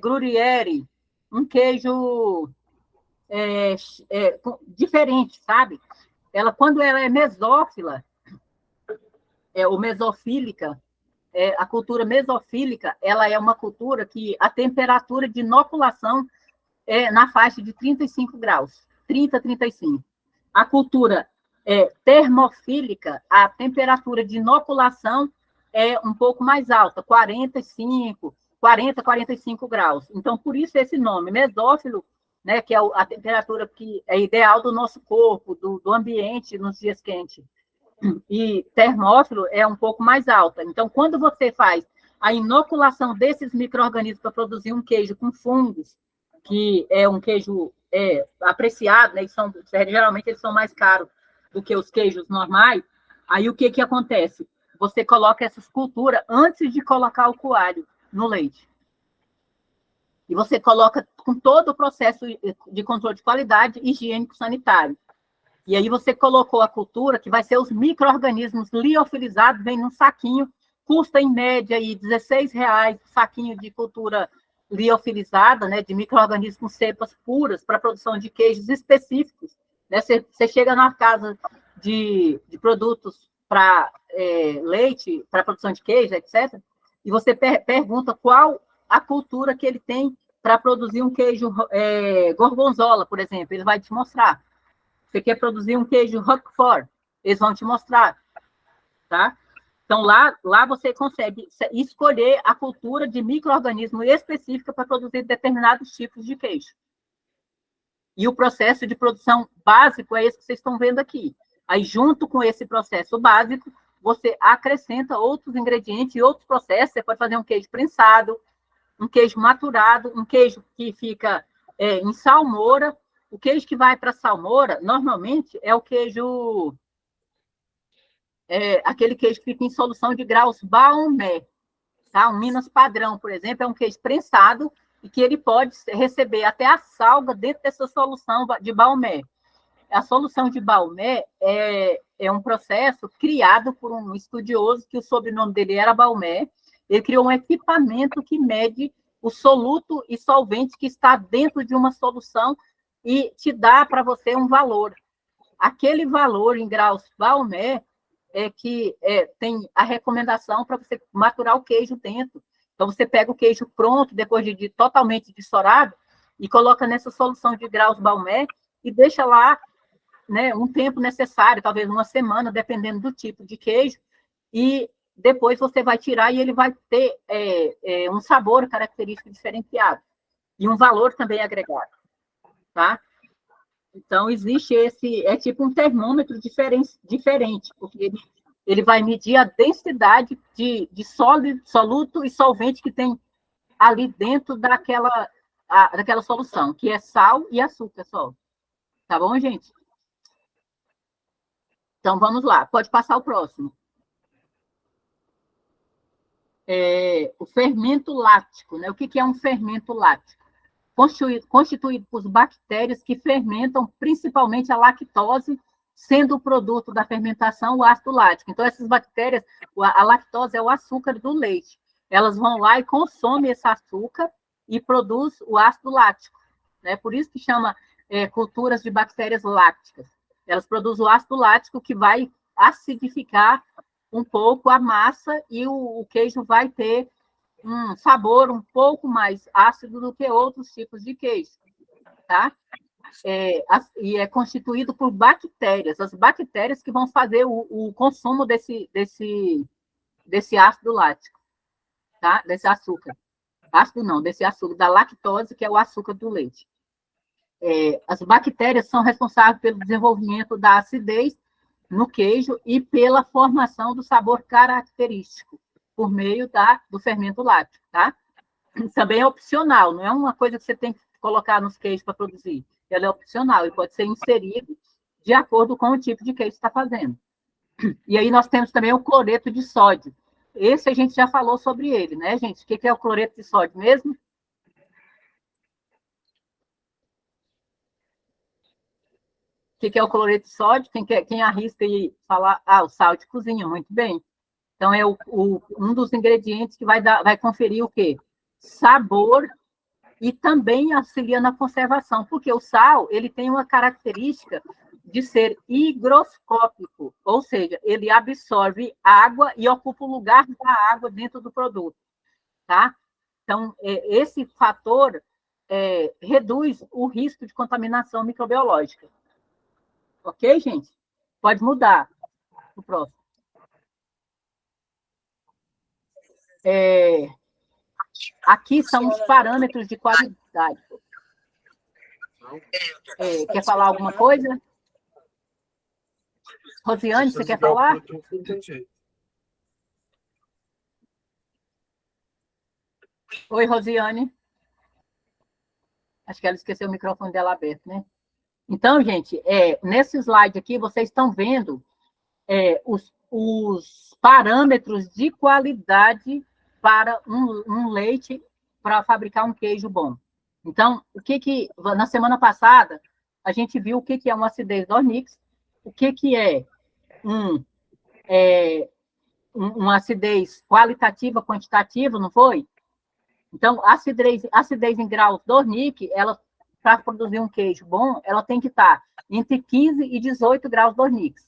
Gruyère, um queijo diferente, sabe? Quando ela é mesófila, ou mesofílica, a cultura mesofílica, ela é uma cultura que a temperatura de inoculação é na faixa de 35 graus, 30, 35. A cultura termofílica, a temperatura de inoculação é um pouco mais alta, 40, 45 graus. Então, por isso esse nome, mesófilo, né, que é a temperatura que é ideal do nosso corpo, do ambiente nos dias quentes. E termófilo é um pouco mais alta. Então, quando você faz a inoculação desses micro-organismos para produzir um queijo com fungos, que é um queijo apreciado, né, geralmente eles são mais caros do que os queijos normais, aí o que acontece? Você coloca essas culturas antes de colocar o coalho no leite. E você coloca com todo o processo de controle de qualidade higiênico-sanitário. E aí você colocou a cultura, que vai ser os micro-organismos liofilizados, vem num saquinho, custa em média aí R$16 o saquinho de cultura liofilizada, né, de micro-organismos com cepas puras para produção de queijos específicos. Né? Você chega na casa de produtos para leite, para produção de queijo, etc., e você pergunta qual a cultura que ele tem para produzir um queijo gorgonzola, por exemplo, ele vai te mostrar. Você quer produzir um queijo Roquefort, eles vão te mostrar, tá? Então, lá você consegue escolher a cultura de micro-organismo específica para produzir determinados tipos de queijo. E o processo de produção básico é esse que vocês estão vendo aqui. Aí, junto com esse processo básico, você acrescenta outros ingredientes e outros processos. Você pode fazer um queijo prensado, um queijo maturado, um queijo que fica em salmoura. O queijo que vai para salmoura, normalmente, é o queijo... aquele queijo que fica em solução de graus Baumé. Tá? Um Minas padrão, por exemplo, é um queijo prensado e que ele pode receber até a salga dentro dessa solução de Baumé. A solução de Baumé é um processo criado por um estudioso, que o sobrenome dele era Baumé. Ele criou um equipamento que mede o soluto e solvente que está dentro de uma solução e te dá para você um valor. Aquele valor em graus Baumé que tem a recomendação para você maturar o queijo dentro. Então, você pega o queijo pronto, depois de totalmente dessorado, e coloca nessa solução de graus Baumé e deixa lá, né, um tempo necessário, talvez uma semana, dependendo do tipo de queijo, e depois você vai tirar e ele vai ter um sabor característico diferenciado e um valor também agregado. Tá? Então, existe é tipo um termômetro diferente, porque ele vai medir a densidade de soluto e solvente que tem ali dentro daquela solução, que é sal e açúcar só. Tá bom, gente? Então, vamos lá. Pode passar o próximo. O fermento láctico, né? O que é um fermento láctico? Constituído por bactérias que fermentam principalmente a lactose sendo o produto da fermentação o ácido lático. Então, essas bactérias, a lactose é o açúcar do leite. Elas vão lá e consomem esse açúcar e produz o ácido lático, né? Por isso que chama culturas de bactérias lácticas. Elas produzem o ácido lático que vai acidificar um pouco a massa e o queijo vai ter um sabor um pouco mais ácido do que outros tipos de queijo, tá? E é constituído por bactérias, as bactérias que vão fazer o consumo desse ácido lático, tá? Desse açúcar. Ácido não, desse açúcar, da lactose, que é o açúcar do leite. As bactérias são responsáveis pelo desenvolvimento da acidez no queijo e pela formação do sabor característico, por meio do fermento láctico, tá? Também é opcional, não é uma coisa que você tem que colocar nos queijos para produzir. Ela é opcional e pode ser inserido de acordo com o tipo de queijo que você está fazendo. E aí nós temos também o cloreto de sódio. Esse a gente já falou sobre ele, né, gente? O que é o cloreto de sódio mesmo? O que é o cloreto de sódio? Quem arrisca e falar, o sal de cozinha, muito bem. Então, é um dos ingredientes que vai conferir o quê? Sabor e também auxilia na conservação, porque o sal, ele tem uma característica de ser higroscópico, ou seja, ele absorve água e ocupa o lugar da água dentro do produto, tá? Então, esse fator reduz o risco de contaminação microbiológica. Ok, gente? Pode mudar o próximo. Aqui são os parâmetros de qualidade. Quer falar alguma coisa? Rosiane, você quer falar? Oi, Rosiane. Acho que ela esqueceu o microfone dela aberto, né? Então, gente, nesse slide aqui, vocês estão vendo os parâmetros de qualidade para um leite para fabricar um queijo bom. Então, na semana passada, a gente viu o que é uma acidez Dornix, o que é uma acidez qualitativa, quantitativa, não foi? Então, a acidez em graus Dornick, ela, para produzir um queijo bom, ela tem que estar entre 15 e 18 graus Dornick.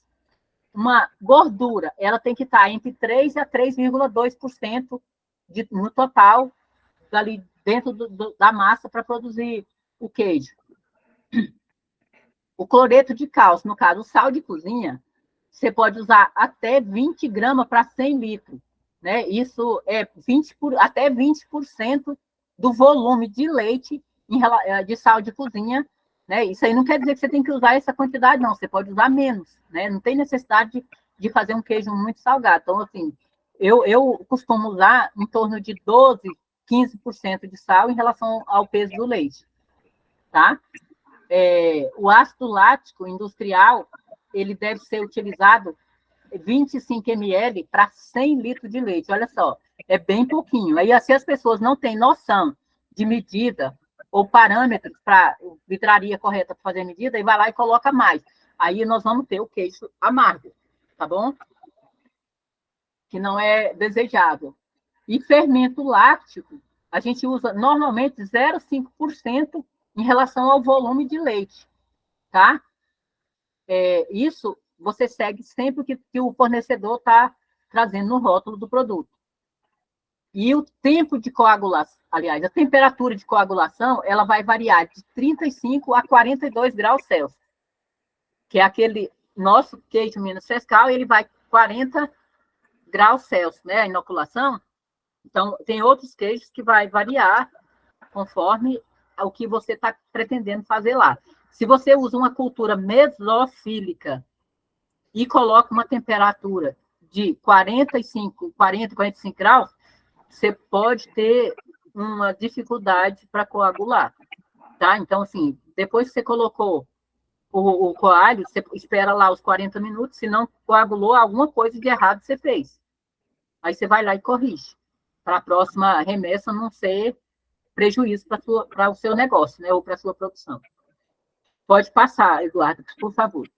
Uma gordura, ela tem que estar entre 3 a 3,2% no total, ali dentro da massa, para produzir o queijo. O cloreto de cálcio, no caso, o sal de cozinha, você pode usar até 20 gramas para 100 litros. Né? Isso é até 20% do volume de leite de sal de cozinha. Né? Isso aí não quer dizer que você tem que usar essa quantidade, não. Você pode usar menos. Né? Não tem necessidade de fazer um queijo muito salgado. Então, assim, eu costumo usar em torno de 12%, 15% de sal em relação ao peso do leite. Tá? O ácido lático industrial, ele deve ser utilizado 25 ml para 100 litros de leite. Olha só, é bem pouquinho. Aí, se as pessoas não têm noção de medida ou parâmetros para litraria correta para fazer a medida, aí vai lá e coloca mais. Aí nós vamos ter o queijo amargo, tá bom? Que não é desejável. E fermento láctico, a gente usa normalmente 0,5% em relação ao volume de leite, tá? Isso você segue sempre o que o fornecedor está trazendo no rótulo do produto. E o tempo de coagulação, aliás, a temperatura de coagulação, ela vai variar de 35 a 42 graus Celsius, que é aquele nosso queijo Minas Frescal, ele vai 40 graus Celsius, né, a inoculação. Então, tem outros queijos que vai variar conforme o que você está pretendendo fazer lá. Se você usa uma cultura mesofílica e coloca uma temperatura de 40, 45 graus, você pode ter uma dificuldade para coagular, tá? Então, assim, depois que você colocou o coalho, você espera lá os 40 minutos, se não coagulou, alguma coisa de errado você fez. Aí você vai lá e corrige, para a próxima remessa não ser prejuízo para o seu negócio, né, ou para a sua produção. Pode passar, Eduardo, por favor.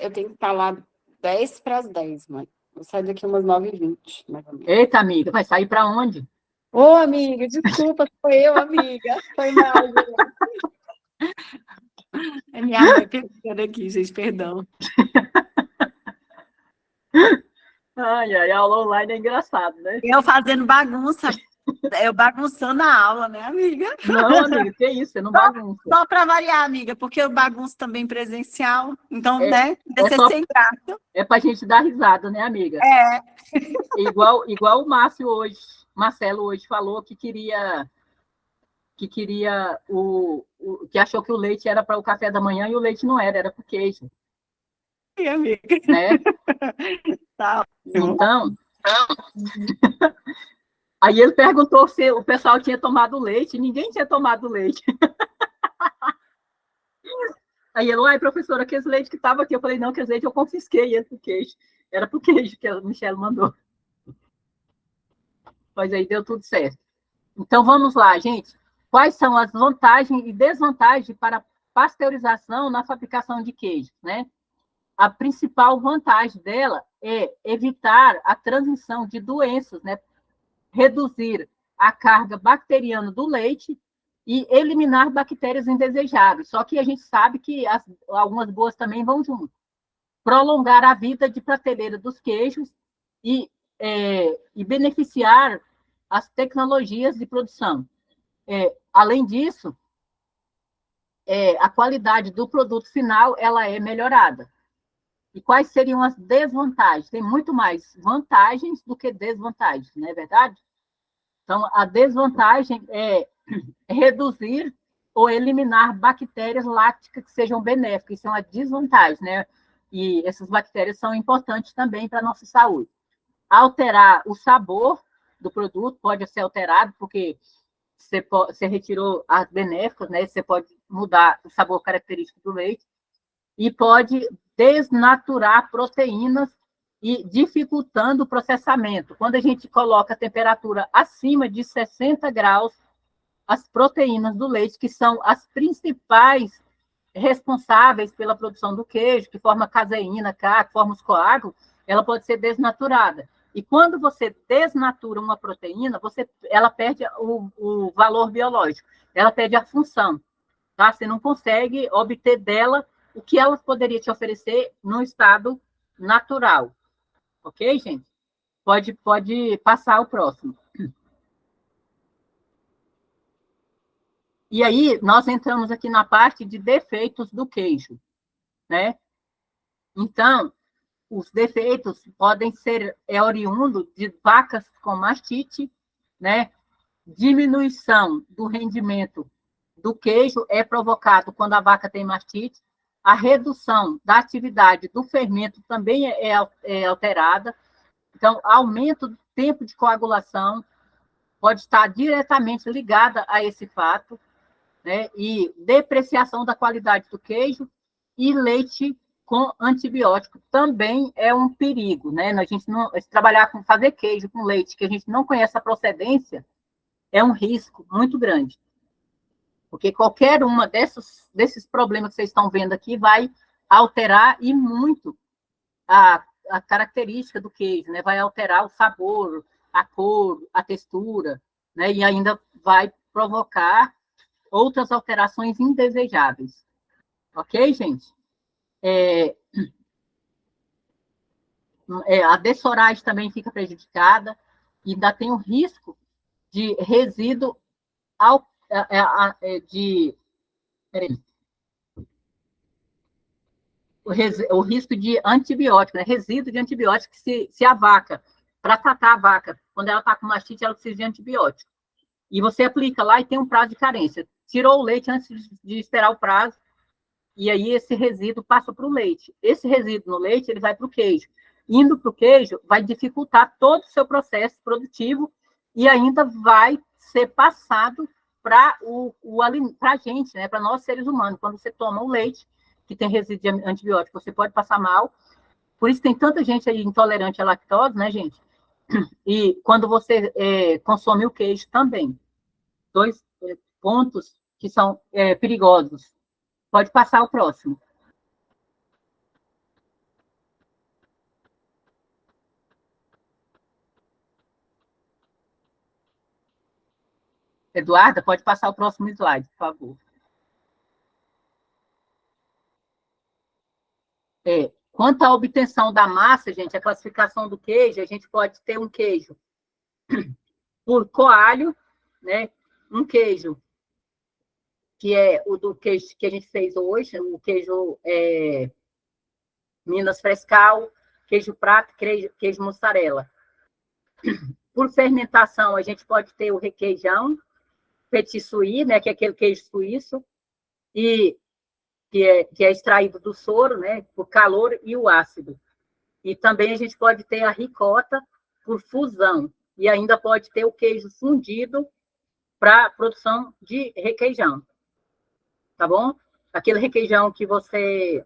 Eu tenho que estar lá 10 para as 10, mãe. Vou sair daqui umas 9h20, mais ou menos. Eita, amiga, vai sair para onde? Ô, amiga, desculpa, foi eu, amiga. Foi mal, gente. É minha mãe pegando aqui, gente, perdão. Ai, aula online é engraçado, né? Eu fazendo bagunça, eu bagunçando a aula, né, amiga? Não, amiga, que isso, você não bagunça. Só para variar, amiga, porque eu bagunço também presencial, então, né, deve ser sem graça. É pra gente dar risada, né, amiga? É. Igual o Marcelo hoje falou que queria que achou que o leite era para o café da manhã e o leite não era para o queijo. Sim, amiga. Né? Tá. Então, aí ele perguntou se o pessoal tinha tomado leite, ninguém tinha tomado leite. Aí ele, professora, aquele leite que estava aqui, eu falei, não, aquele leite eu confisquei ele pro queijo. Era pro queijo que a Michelle mandou. Mas aí deu tudo certo. Então, vamos lá, gente. Quais são as vantagens e desvantagens para pasteurização na fabricação de queijo, né? A principal vantagem dela é evitar a transmissão de doenças, né? Reduzir a carga bacteriana do leite e eliminar bactérias indesejáveis. Só que a gente sabe que algumas boas também vão junto. Prolongar a vida de prateleira dos queijos e beneficiar as tecnologias de produção. Além disso, a qualidade do produto final ela é melhorada. E quais seriam as desvantagens? Tem muito mais vantagens do que desvantagens, não é verdade? Então, a desvantagem é reduzir ou eliminar bactérias lácticas que sejam benéficas. Isso é uma desvantagem, né? E essas bactérias são importantes também para a nossa saúde. Alterar o sabor do produto pode ser alterado, porque você retirou as benéficas, né? Você pode mudar o sabor característico do leite e pode desnaturar proteínas e dificultando o processamento. Quando a gente coloca a temperatura acima de 60 graus, as proteínas do leite, que são as principais responsáveis pela produção do queijo, que forma caseína, que forma os coágulos, ela pode ser desnaturada. E quando você desnatura uma proteína, ela perde o valor biológico, ela perde a função. Tá? Você não consegue obter dela o que ela poderia te oferecer no estado natural. Ok, gente? Pode passar o próximo. E aí, nós entramos aqui na parte de defeitos do queijo, né? Então, os defeitos podem ser oriundos de vacas com mastite, né? Diminuição do rendimento do queijo é provocado quando a vaca tem mastite. A redução da atividade do fermento também é alterada. Então, aumento do tempo de coagulação pode estar diretamente ligada a esse fato, né? E depreciação da qualidade do queijo e leite com antibiótico também é um perigo, né? A gente não fazer queijo com leite que a gente não conhece a procedência é um risco muito grande. Porque qualquer uma desses problemas que vocês estão vendo aqui vai alterar e muito a característica do queijo, né? Vai alterar o sabor, a cor, a textura, né? E ainda vai provocar outras alterações indesejáveis. Ok, gente? A dessoragem também fica prejudicada e ainda tem o risco de resíduo o risco de antibiótico, né? Resíduo de antibiótico, se a vaca, para tratar a vaca, quando ela está com mastite, ela precisa de antibiótico. E você aplica lá e tem um prazo de carência. Tirou o leite antes de esperar o prazo, e aí esse resíduo passa para o leite. Esse resíduo no leite, ele vai para o queijo. Indo para o queijo, vai dificultar todo o seu processo produtivo e ainda vai ser passado para a gente, né? Para nós seres humanos. Quando você toma o leite, que tem resíduo de antibiótico, você pode passar mal. Por isso tem tanta gente aí intolerante à lactose, né, gente? E quando você consome o queijo também. 2 pontos que são perigosos. Pode passar o próximo. Eduarda, pode passar o próximo slide, por favor. Quanto à obtenção da massa, gente, a classificação do queijo, a gente pode ter um queijo por coalho, né? Um queijo que é o do queijo que a gente fez hoje, o queijo Minas Frescal, queijo prato, queijo mussarela. Por fermentação, a gente pode ter o requeijão, petit suisse, né, que é aquele queijo suíço, e que é extraído do soro, né, por calor e o ácido. E também a gente pode ter a ricota por fusão, e ainda pode ter o queijo fundido para produção de requeijão. Tá bom? Aquele requeijão que você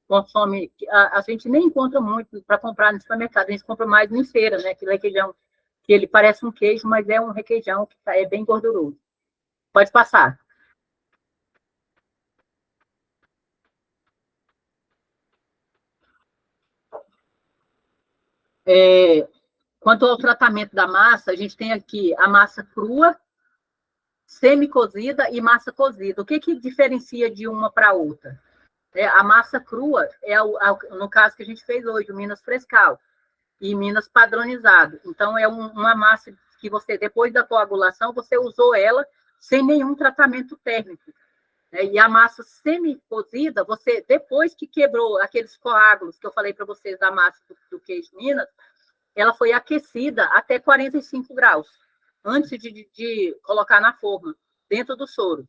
consome, a gente nem encontra muito para comprar no supermercado, a gente compra mais em feira, né? Aquele requeijão que ele parece um queijo, mas é um requeijão que é bem gorduroso. Pode passar. Quanto ao tratamento da massa, a gente tem aqui a massa crua, semi-cozida e massa cozida. O que diferencia de uma para outra? A massa crua no caso que a gente fez hoje, o Minas Frescal, e Minas padronizado. Então, é uma massa que você, depois da coagulação, você usou ela sem nenhum tratamento térmico. E a massa semi-cozida, você, depois que quebrou aqueles coágulos que eu falei para vocês da massa do queijo Minas, ela foi aquecida até 45 graus, antes de colocar na forma, dentro do soro,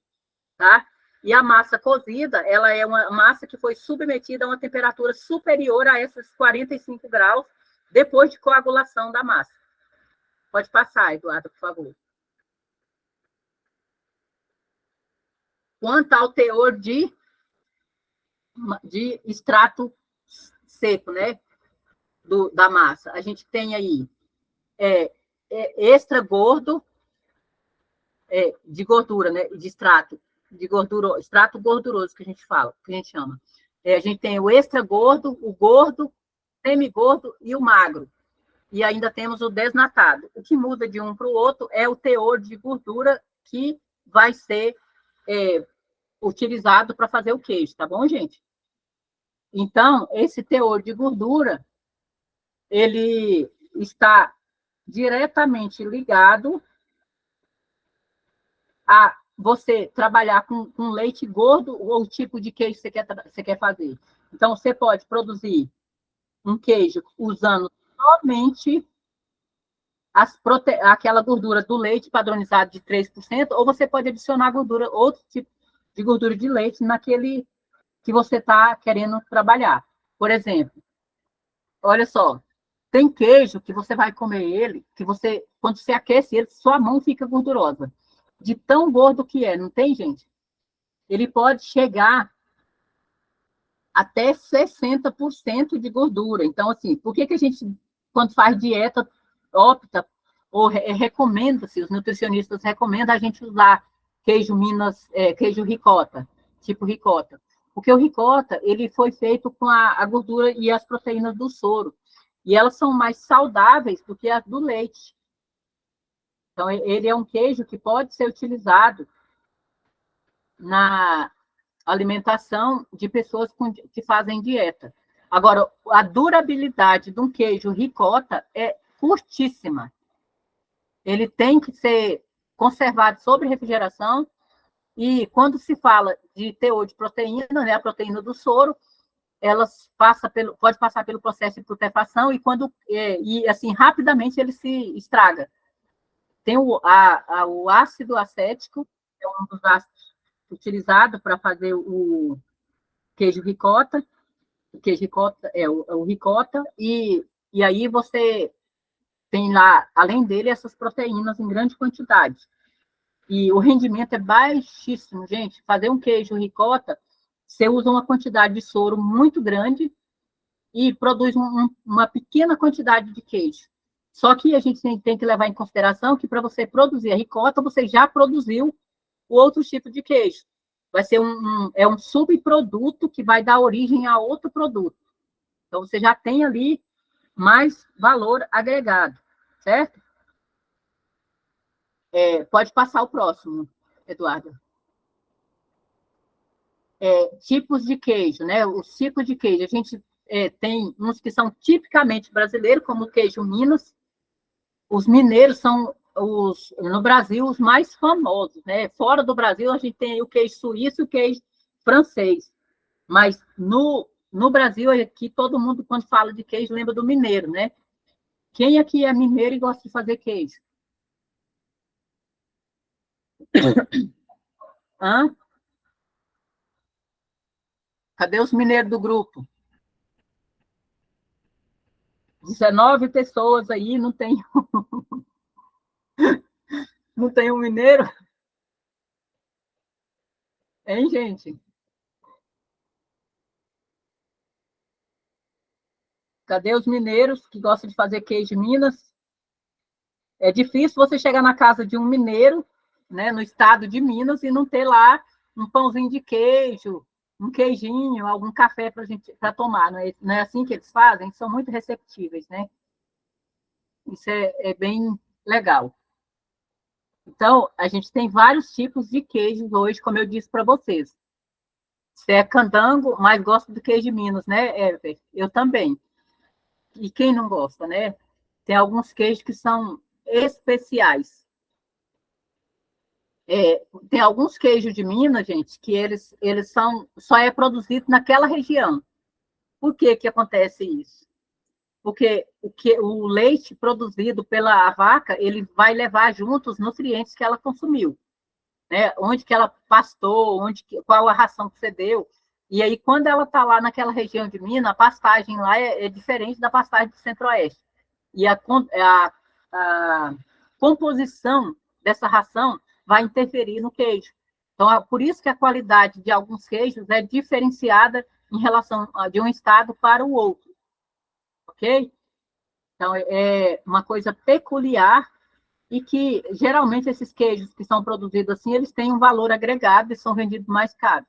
tá? E a massa cozida, ela é uma massa que foi submetida a uma temperatura superior a esses 45 graus, depois de coagulação da massa. Pode passar, Eduardo, por favor. Quanto ao teor de extrato seco, né, da massa, a gente tem aí extra gordo de gordura, né, de extrato gorduroso que a gente fala, que a gente chama. A gente tem o extra gordo, o gordo, semigordo e o magro. E ainda temos o desnatado. O que muda de um para o outro é o teor de gordura que vai ser utilizado para fazer o queijo, tá bom, gente? Então, esse teor de gordura, ele está diretamente ligado a você trabalhar com leite gordo ou o tipo de queijo que você quer fazer. Então, você pode produzir um queijo usando somente aquela gordura do leite padronizado de 3%, ou você pode adicionar outro tipo de gordura de leite naquele que você está querendo trabalhar. Por exemplo, olha só, tem queijo que você vai comer ele, que você, quando você aquece ele, sua mão fica gordurosa. De tão gordo que é, não tem, gente? Ele pode chegar até 60% de gordura. Então, assim, por que a gente, quando faz dieta, opta ou recomenda-se, os nutricionistas recomendam a gente usar queijo Minas, queijo ricota, tipo ricota? Porque o ricota, ele foi feito com a gordura e as proteínas do soro. E elas são mais saudáveis do que as do leite. Então, ele é um queijo que pode ser utilizado na alimentação de pessoas que fazem dieta. Agora, a durabilidade de um queijo ricota é curtíssima. Ele tem que ser conservado sob refrigeração, e quando se fala de teor de proteína, né, a proteína do soro, pode passar pelo processo de putrefação e assim, rapidamente ele se estraga. Tem o ácido acético, que é um dos ácidos utilizados para fazer o queijo ricota. O queijo ricota é o ricota, e aí você tem lá, além dele, essas proteínas em grande quantidade. E o rendimento é baixíssimo, gente. Fazer um queijo ricota, você usa uma quantidade de soro muito grande e produz uma pequena quantidade de queijo. Só que a gente tem que levar em consideração que para você produzir a ricota, você já produziu o outro tipo de queijo. Vai ser um subproduto que vai dar origem a outro produto. Então, você já tem ali mais valor agregado, certo? Pode passar o próximo, Eduardo. Tipos de queijo, né? Os tipos de queijo. A gente tem uns que são tipicamente brasileiros, como o queijo Minas. Os mineiros são, no Brasil, os mais famosos, né? Fora do Brasil, a gente tem o queijo suíço e o queijo francês. Mas no Brasil, aqui, todo mundo, quando fala de queijo, lembra do mineiro, né? Quem aqui é mineiro e gosta de fazer queijo? Hã? Cadê os mineiros do grupo? 19 pessoas aí, não tem, não tem um mineiro? Hein, gente? Cadê os mineiros que gostam de fazer queijo em Minas? É difícil você chegar na casa de um mineiro, né, no estado de Minas, e não ter lá um pãozinho de queijo, um queijinho, algum café para tomar. Não é assim que eles fazem? São muito receptíveis, né? Isso é bem legal. Então, a gente tem vários tipos de queijos hoje, como eu disse para vocês. Você é candango, mas gosta do queijo de Minas, né, Herbert? Eu também. E quem não gosta, né? Tem alguns queijos que são especiais. Tem alguns queijos de Minas, gente, que eles só é produzido naquela região. Por que que acontece isso? Porque o leite produzido pela vaca, ele vai levar junto os nutrientes que ela consumiu, né? Onde que ela pastou, qual a ração que você deu. E aí, quando ela está lá naquela região de Minas, a pastagem lá é diferente da pastagem do Centro-Oeste. E a composição dessa ração vai interferir no queijo. Então, por isso que a qualidade de alguns queijos é diferenciada em relação de um estado para o outro, ok? Então, é uma coisa peculiar e que, geralmente, esses queijos que são produzidos assim, eles têm um valor agregado e são vendidos mais caros.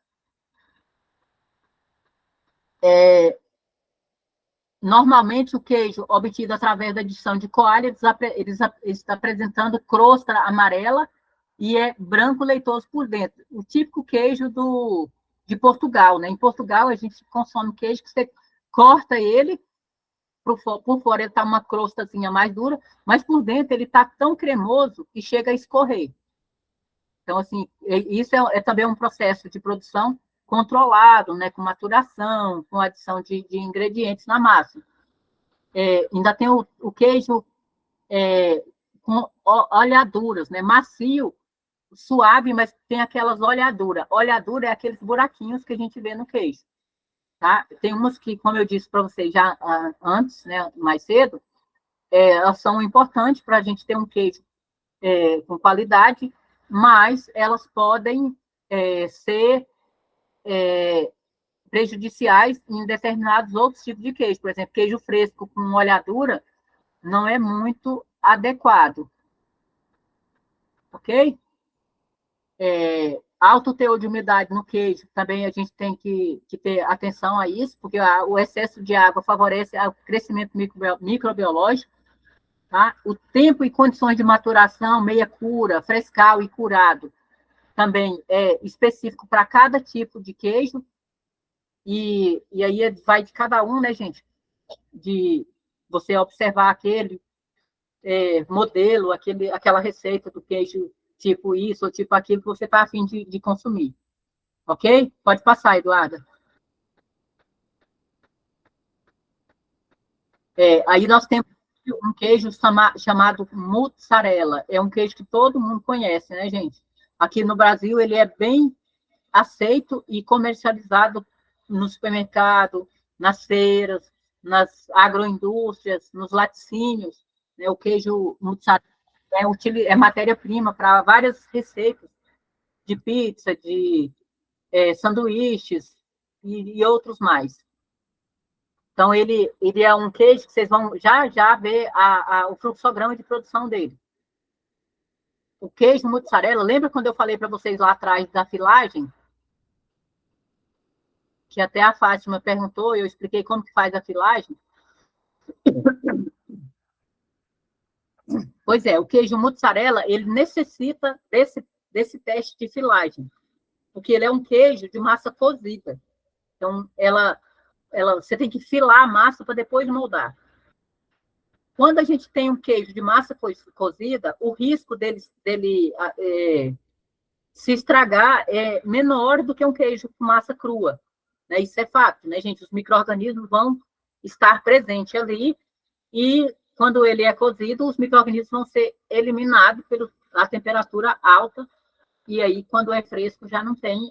Normalmente, o queijo obtido através da adição de coalha, eles está apresentando crosta amarela e é branco leitoso por dentro. O típico queijo de Portugal, né? Em Portugal, a gente consome queijo que você corta ele, por fora ele está uma crostazinha mais dura, mas por dentro ele está tão cremoso que chega a escorrer. Então, assim, isso é também um processo de produção controlado, né? Com maturação, com adição de ingredientes na massa. Ainda tem o queijo com olhaduras, né? Macio, suave, mas tem aquelas olhaduras. Olhadura é aqueles buraquinhos que a gente vê no queijo. Tá? Tem umas que, como eu disse para vocês já antes, né, mais cedo, elas são importantes para a gente ter um queijo com qualidade, mas elas podem ser prejudiciais em determinados outros tipos de queijo. Por exemplo, queijo fresco com olhadura não é muito adequado, ok? Alto teor de umidade no queijo, também a gente tem que ter atenção a isso, porque o excesso de água favorece o crescimento microbiológico, tá? O tempo e condições de maturação, meia cura, frescal e curado, também é específico para cada tipo de queijo, e aí vai de cada um, né, gente? De você observar aquele modelo, aquela receita do queijo tipo isso ou tipo aquilo que você está afim de consumir. Ok? Pode passar, Eduarda. Aí nós temos um queijo chamado mozzarella. É um queijo que todo mundo conhece, né, gente? Aqui no Brasil, ele é bem aceito e comercializado no supermercado, nas feiras, nas agroindústrias, nos laticínios. Né? O queijo mozzarella é matéria-prima para várias receitas de pizza, de sanduíches e outros mais. Então, ele é um queijo que vocês vão já ver o fluxograma de produção dele. O queijo mozzarella, lembra quando eu falei para vocês lá atrás da filagem? Que até a Fátima perguntou, eu expliquei como que faz a filagem. Pois é, o queijo mussarela, ele necessita desse teste de filagem, porque ele é um queijo de massa cozida. Então, você tem que filar a massa para depois moldar. Quando a gente tem um queijo de massa cozida, o risco dele se estragar é menor do que um queijo com massa crua. Né? Isso é fato, né, gente? Os micro-organismos vão estar presentes ali e, quando ele é cozido, os micro-organismos vão ser eliminados pela temperatura alta e aí, quando é fresco, já não tem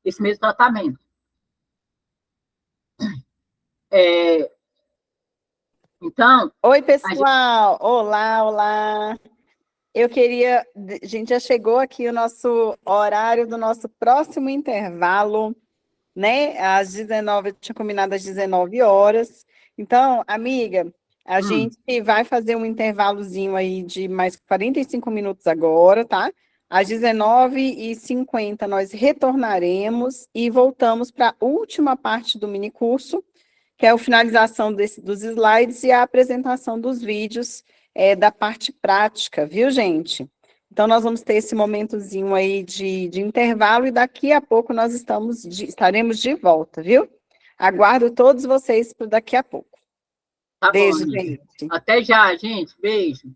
esse mesmo tratamento. Então... Oi, pessoal! Olá, olá! Eu queria... A gente já chegou aqui o nosso horário do nosso próximo intervalo, né? Às 19, eu tinha combinado às 19 horas. Então, amiga, a gente vai fazer um intervalozinho aí de mais 45 minutos agora, tá? Às 19h50 nós retornaremos e voltamos para a última parte do minicurso, que é a finalização dos slides e a apresentação dos vídeos da parte prática, viu, gente? Então, nós vamos ter esse momentozinho aí de intervalo e daqui a pouco nós estaremos de volta, viu? Aguardo todos vocês por daqui a pouco. Tá Beijo, bom, gente. Até já, gente. Beijo.